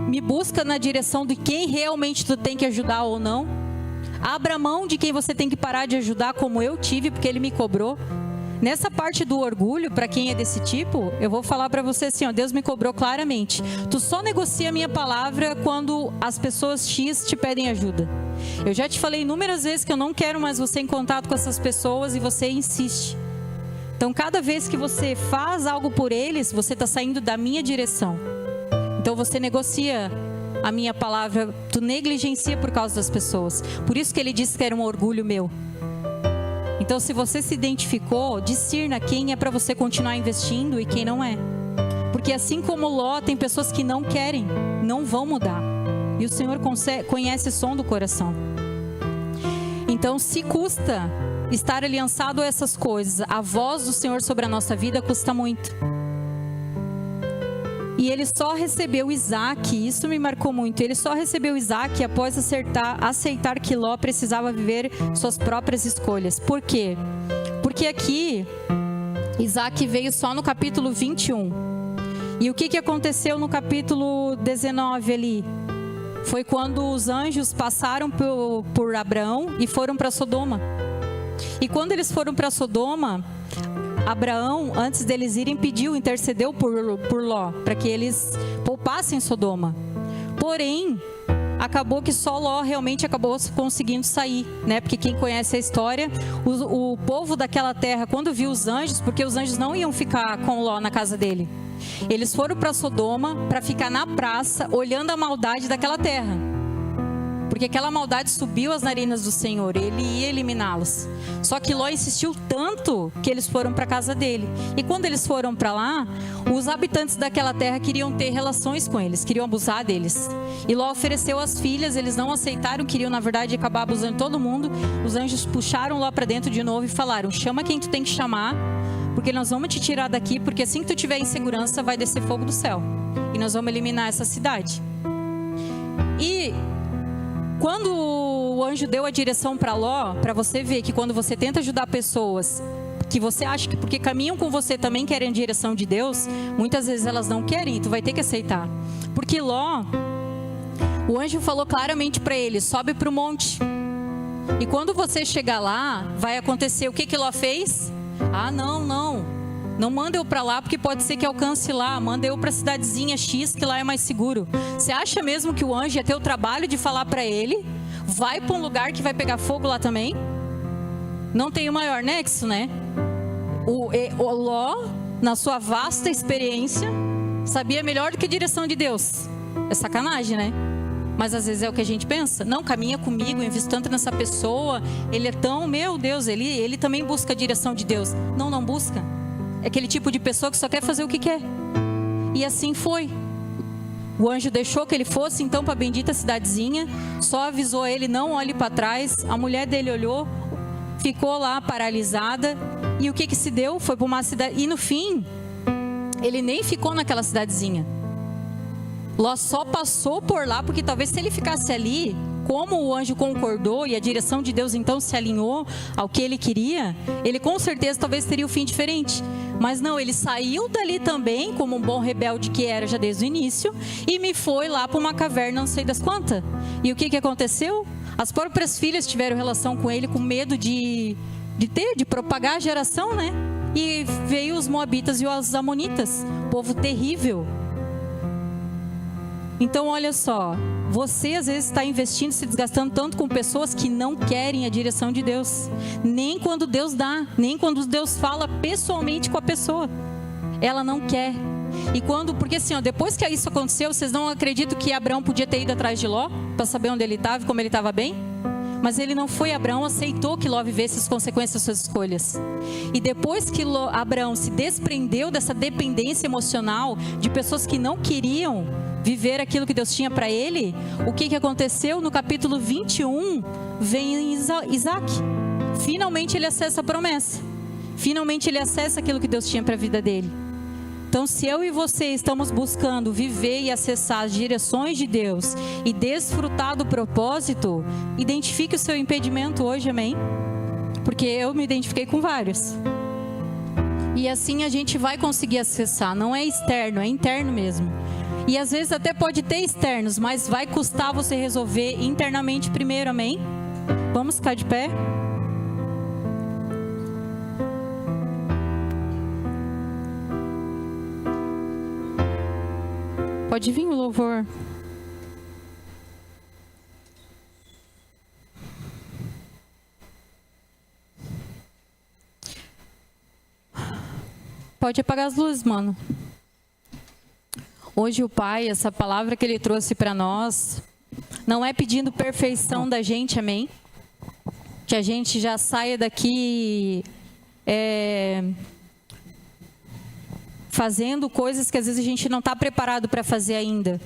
[SPEAKER 1] me busca na direção de quem realmente tu tem que ajudar ou não. Abra mão de quem você tem que parar de ajudar, como eu tive, porque Ele me cobrou. Nessa parte do orgulho, para quem é desse tipo, eu vou falar para você assim, ó, Deus me cobrou claramente. Tu só negocia a minha palavra quando as pessoas X te pedem ajuda. Eu já te falei inúmeras vezes que eu não quero mais você em contato com essas pessoas e você insiste. Então, cada vez que você faz algo por eles, você está saindo da minha direção. Então, você negocia a minha palavra, tu negligencia por causa das pessoas. Por isso que ele disse que era um orgulho meu. Então, se você se identificou, discirna quem é para você continuar investindo e quem não é. Porque assim como Ló, tem pessoas que não querem, não vão mudar. E o Senhor conhece o som do coração. Então, se custa estar aliançado a essas coisas, a voz do Senhor sobre a nossa vida custa muito. E ele só recebeu Isaac, isso me marcou muito, ele só recebeu Isaac após aceitar que Ló precisava viver suas próprias escolhas. Por quê? Porque aqui, Isaac veio só no capítulo 21. E o que aconteceu no capítulo 19 ali? Foi quando os anjos passaram por Abraão e foram para Sodoma. E quando eles foram para Sodoma, Abraão, antes deles irem, intercedeu por Ló, para que eles poupassem Sodoma. Porém, acabou que só Ló realmente acabou conseguindo sair, né? Porque quem conhece a história, o povo daquela terra, quando viu os anjos, porque os anjos não iam ficar com Ló na casa dele, eles foram para Sodoma para ficar na praça, olhando a maldade daquela terra. Porque aquela maldade subiu às narinas do Senhor, Ele ia eliminá-los. Só que Ló insistiu tanto que eles foram para a casa dele. E quando eles foram para lá, os habitantes daquela terra queriam ter relações com eles, queriam abusar deles. E Ló ofereceu as filhas, eles não aceitaram, queriam na verdade acabar abusando de todo mundo. Os anjos puxaram Ló para dentro de novo e falaram, chama quem tu tem que chamar, porque nós vamos te tirar daqui, porque assim que tu tiver em segurança vai descer fogo do céu. E nós vamos eliminar essa cidade. E quando o anjo deu a direção para Ló, para você ver que quando você tenta ajudar pessoas que você acha que porque caminham com você também querem a direção de Deus, muitas vezes elas não querem e tu vai ter que aceitar. Porque Ló, o anjo falou claramente para ele, sobe para o monte. E quando você chegar lá, vai acontecer o que Ló fez? Ah, não manda eu para lá porque pode ser que alcance lá, manda eu para a cidadezinha X que lá é mais seguro. Você acha mesmo que o anjo ia ter o trabalho de falar para ele, vai para um lugar que vai pegar fogo lá também? Não tem o maior nexo, né? O Ló, na sua vasta experiência, sabia melhor do que a direção de Deus. É sacanagem, né? Mas às vezes é o que a gente pensa. Não, caminha comigo, eu invisto tanto nessa pessoa, ele é tão, meu Deus, ele também busca a direção de Deus. Não busca. É aquele tipo de pessoa que só quer fazer o que quer. E assim foi. O anjo deixou que ele fosse então para a bendita cidadezinha, só avisou ele, não olhe para trás. A mulher dele olhou, ficou lá paralisada, e o que se deu? Foi para uma cidade, e no fim, ele nem ficou naquela cidadezinha. Ló só passou por lá, porque talvez se ele ficasse ali, como o anjo concordou e a direção de Deus então se alinhou ao que ele queria, ele com certeza talvez teria o fim diferente. Mas não, ele saiu dali também, como um bom rebelde que era já desde o início, e me foi lá para uma caverna não sei das quantas. E o que aconteceu? As próprias filhas tiveram relação com ele com medo de propagar a geração, né? E veio os moabitas e os amonitas, povo terrível. Então olha só, você às vezes está investindo, se desgastando tanto com pessoas que não querem a direção de Deus. Nem quando Deus dá, nem quando Deus fala pessoalmente com a pessoa. Ela não quer. E porque assim, ó, depois que isso aconteceu, vocês não acreditam que Abraão podia ter ido atrás de Ló para saber onde ele estava e como ele estava bem? Mas ele não foi. Abraão aceitou que Ló vivesse as consequências das suas escolhas. E depois que Abraão se desprendeu dessa dependência emocional de pessoas que não queriam viver aquilo que Deus tinha para ele, o que aconteceu? No capítulo 21, vem Isaac. Finalmente ele acessa a promessa. Finalmente ele acessa aquilo que Deus tinha para a vida dele. Então, se eu e você estamos buscando viver e acessar as direções de Deus e desfrutar do propósito, identifique o seu impedimento hoje, amém? Porque eu me identifiquei com vários. E assim a gente vai conseguir acessar. Não é externo, é interno mesmo. E às vezes até pode ter externos, mas vai custar você resolver internamente primeiro, amém? Vamos ficar de pé? Pode vir o louvor. Pode apagar as luzes, mano. Hoje o Pai, essa palavra que Ele trouxe para nós, não é pedindo perfeição da gente, amém? Que a gente já saia daqui fazendo coisas que às vezes a gente não está preparado para fazer ainda.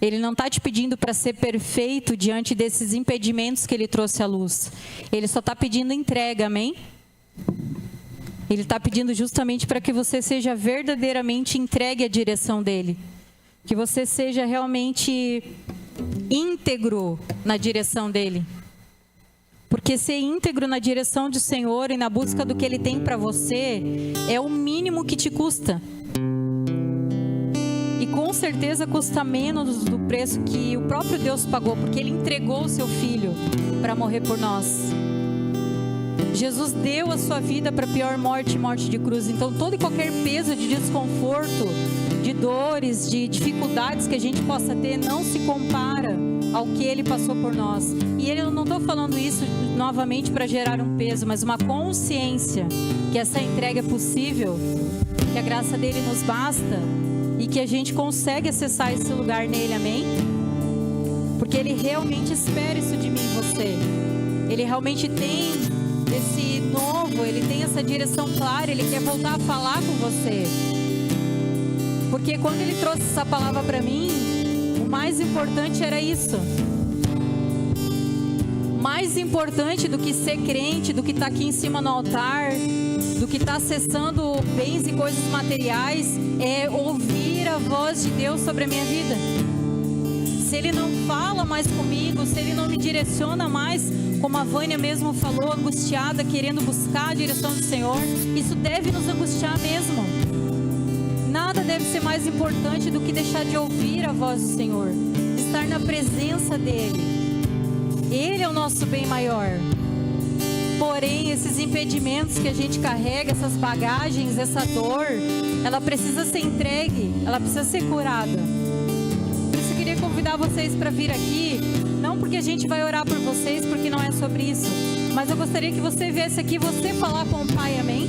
[SPEAKER 1] Ele não está te pedindo para ser perfeito diante desses impedimentos que Ele trouxe à luz. Ele só está pedindo entrega, amém? Ele está pedindo justamente para que você seja verdadeiramente entregue à direção dEle. Que você seja realmente íntegro na direção dEle. Porque ser íntegro na direção do Senhor e na busca do que Ele tem para você é o mínimo que te custa. E com certeza custa menos do preço que o próprio Deus pagou, porque Ele entregou o seu Filho para morrer por nós. Jesus deu a sua vida para a pior morte, morte de cruz. Então todo e qualquer peso de desconforto, de dores, de dificuldades que a gente possa ter, não se compara ao que Ele passou por nós. E eu não estou falando isso novamente para gerar um peso, mas uma consciência que essa entrega é possível, que a graça dEle nos basta e que a gente consegue acessar esse lugar nele, amém? Porque Ele realmente espera isso de mim e você. Ele realmente tem esse novo, Ele tem essa direção clara, Ele quer voltar a falar com você. Porque quando Ele trouxe essa palavra para mim, o mais importante era isso. Mais importante do que ser crente, do que estar aqui em cima no altar, do que estar acessando bens e coisas materiais, é ouvir a voz de Deus sobre a minha vida. Se Ele não fala mais comigo, se Ele não me direciona mais, como a Vânia mesmo falou, angustiada, querendo buscar a direção do Senhor, isso deve nos angustiar mesmo. Nada deve ser mais importante do que deixar de ouvir a voz do Senhor, estar na presença dEle. Ele é o nosso bem maior. Porém, esses impedimentos que a gente carrega, essas bagagens, essa dor, ela precisa ser entregue, ela precisa ser curada. Por isso eu queria convidar vocês para vir aqui, não porque a gente vai orar por vocês, porque não é sobre isso, mas eu gostaria que você viesse aqui, você falar com o Pai, amém?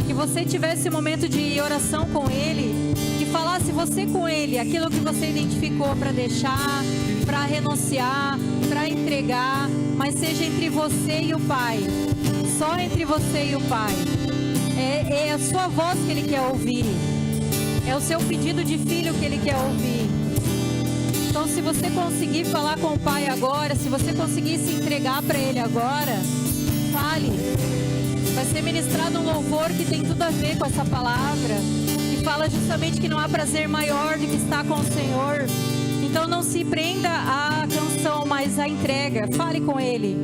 [SPEAKER 1] Que você tivesse um momento de oração com Ele, que falasse você com Ele, aquilo que você identificou para deixar, para renunciar, para entregar, mas seja entre você e o Pai, só entre você e o Pai. É a sua voz que Ele quer ouvir. É o seu pedido de filho que Ele quer ouvir. Então, se você conseguir falar com o Pai agora, se você conseguir se entregar para Ele agora, fale. Vai ser ministrado um louvor que tem tudo a ver com essa palavra, que fala justamente que não há prazer maior do que estar com o Senhor. Então, não se prenda à canção, mas à entrega. Fale com Ele.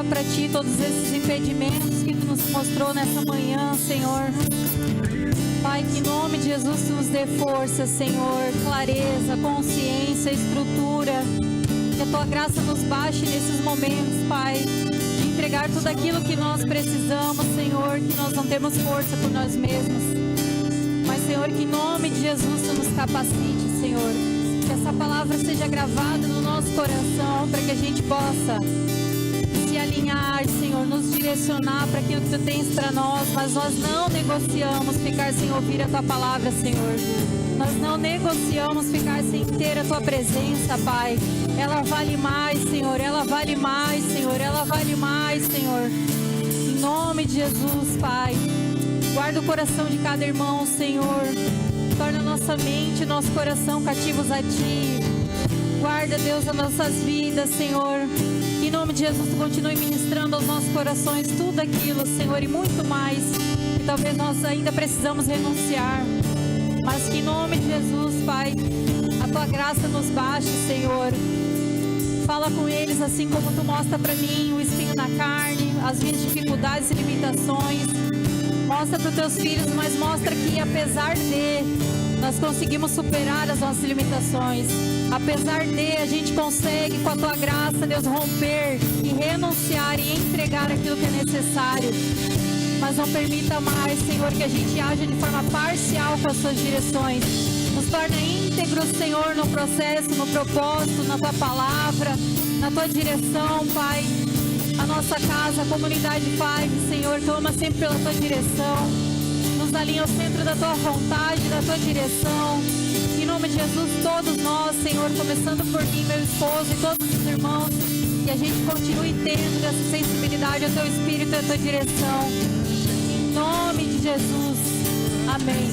[SPEAKER 2] Para Ti todos esses impedimentos que Tu nos mostrou nessa manhã, Senhor. Pai, que em nome de Jesus Tu nos dê força, Senhor, clareza, consciência, estrutura. Que a Tua graça nos baixe nesses momentos, Pai, de entregar tudo aquilo que nós precisamos, Senhor, que nós não temos força por nós mesmos. Mas, Senhor, que em nome de Jesus Tu nos capacite, Senhor. Que essa palavra seja gravada no nosso coração para que a gente possa se alinhar, Senhor, nos direcionar para aquilo que Tu tens para nós, mas nós não negociamos ficar sem ouvir a Tua palavra, Senhor. Nós não negociamos ficar sem ter a Tua presença, Pai. Ela vale mais, Senhor, ela vale mais, Senhor, ela vale mais, Senhor. Em nome de Jesus, Pai. Guarda o coração de cada irmão, Senhor. Torna nossa mente e nosso coração cativos a Ti. Guarda, Deus, as nossas vidas, Senhor. Em nome de Jesus, Tu continue ministrando aos nossos corações tudo aquilo, Senhor, e muito mais que talvez nós ainda precisamos renunciar. Mas que em nome de Jesus, Pai, a Tua graça nos baixe, Senhor. Fala com eles assim como Tu mostra para mim o espinho na carne, as minhas dificuldades e limitações. Mostra para os Teus filhos, mas mostra que apesar de, nós conseguimos superar as nossas limitações. Apesar de, a gente consegue com a Tua graça, Deus, romper e renunciar e entregar aquilo que é necessário. Mas não permita mais, Senhor, que a gente haja de forma parcial com as Suas direções. Nos torna íntegros, Senhor, no processo, no propósito, na Tua palavra, na Tua direção, Pai. A nossa casa, a comunidade Five, Senhor, clama sempre pela Tua direção. Nos alinha ao centro da Tua vontade, da Tua direção. Em nome de Jesus, todos nós, Senhor, começando por mim, meu esposo e todos os irmãos, que a gente continue tendo essa sensibilidade ao Teu Espírito e à Tua direção. Em nome de Jesus. Amém.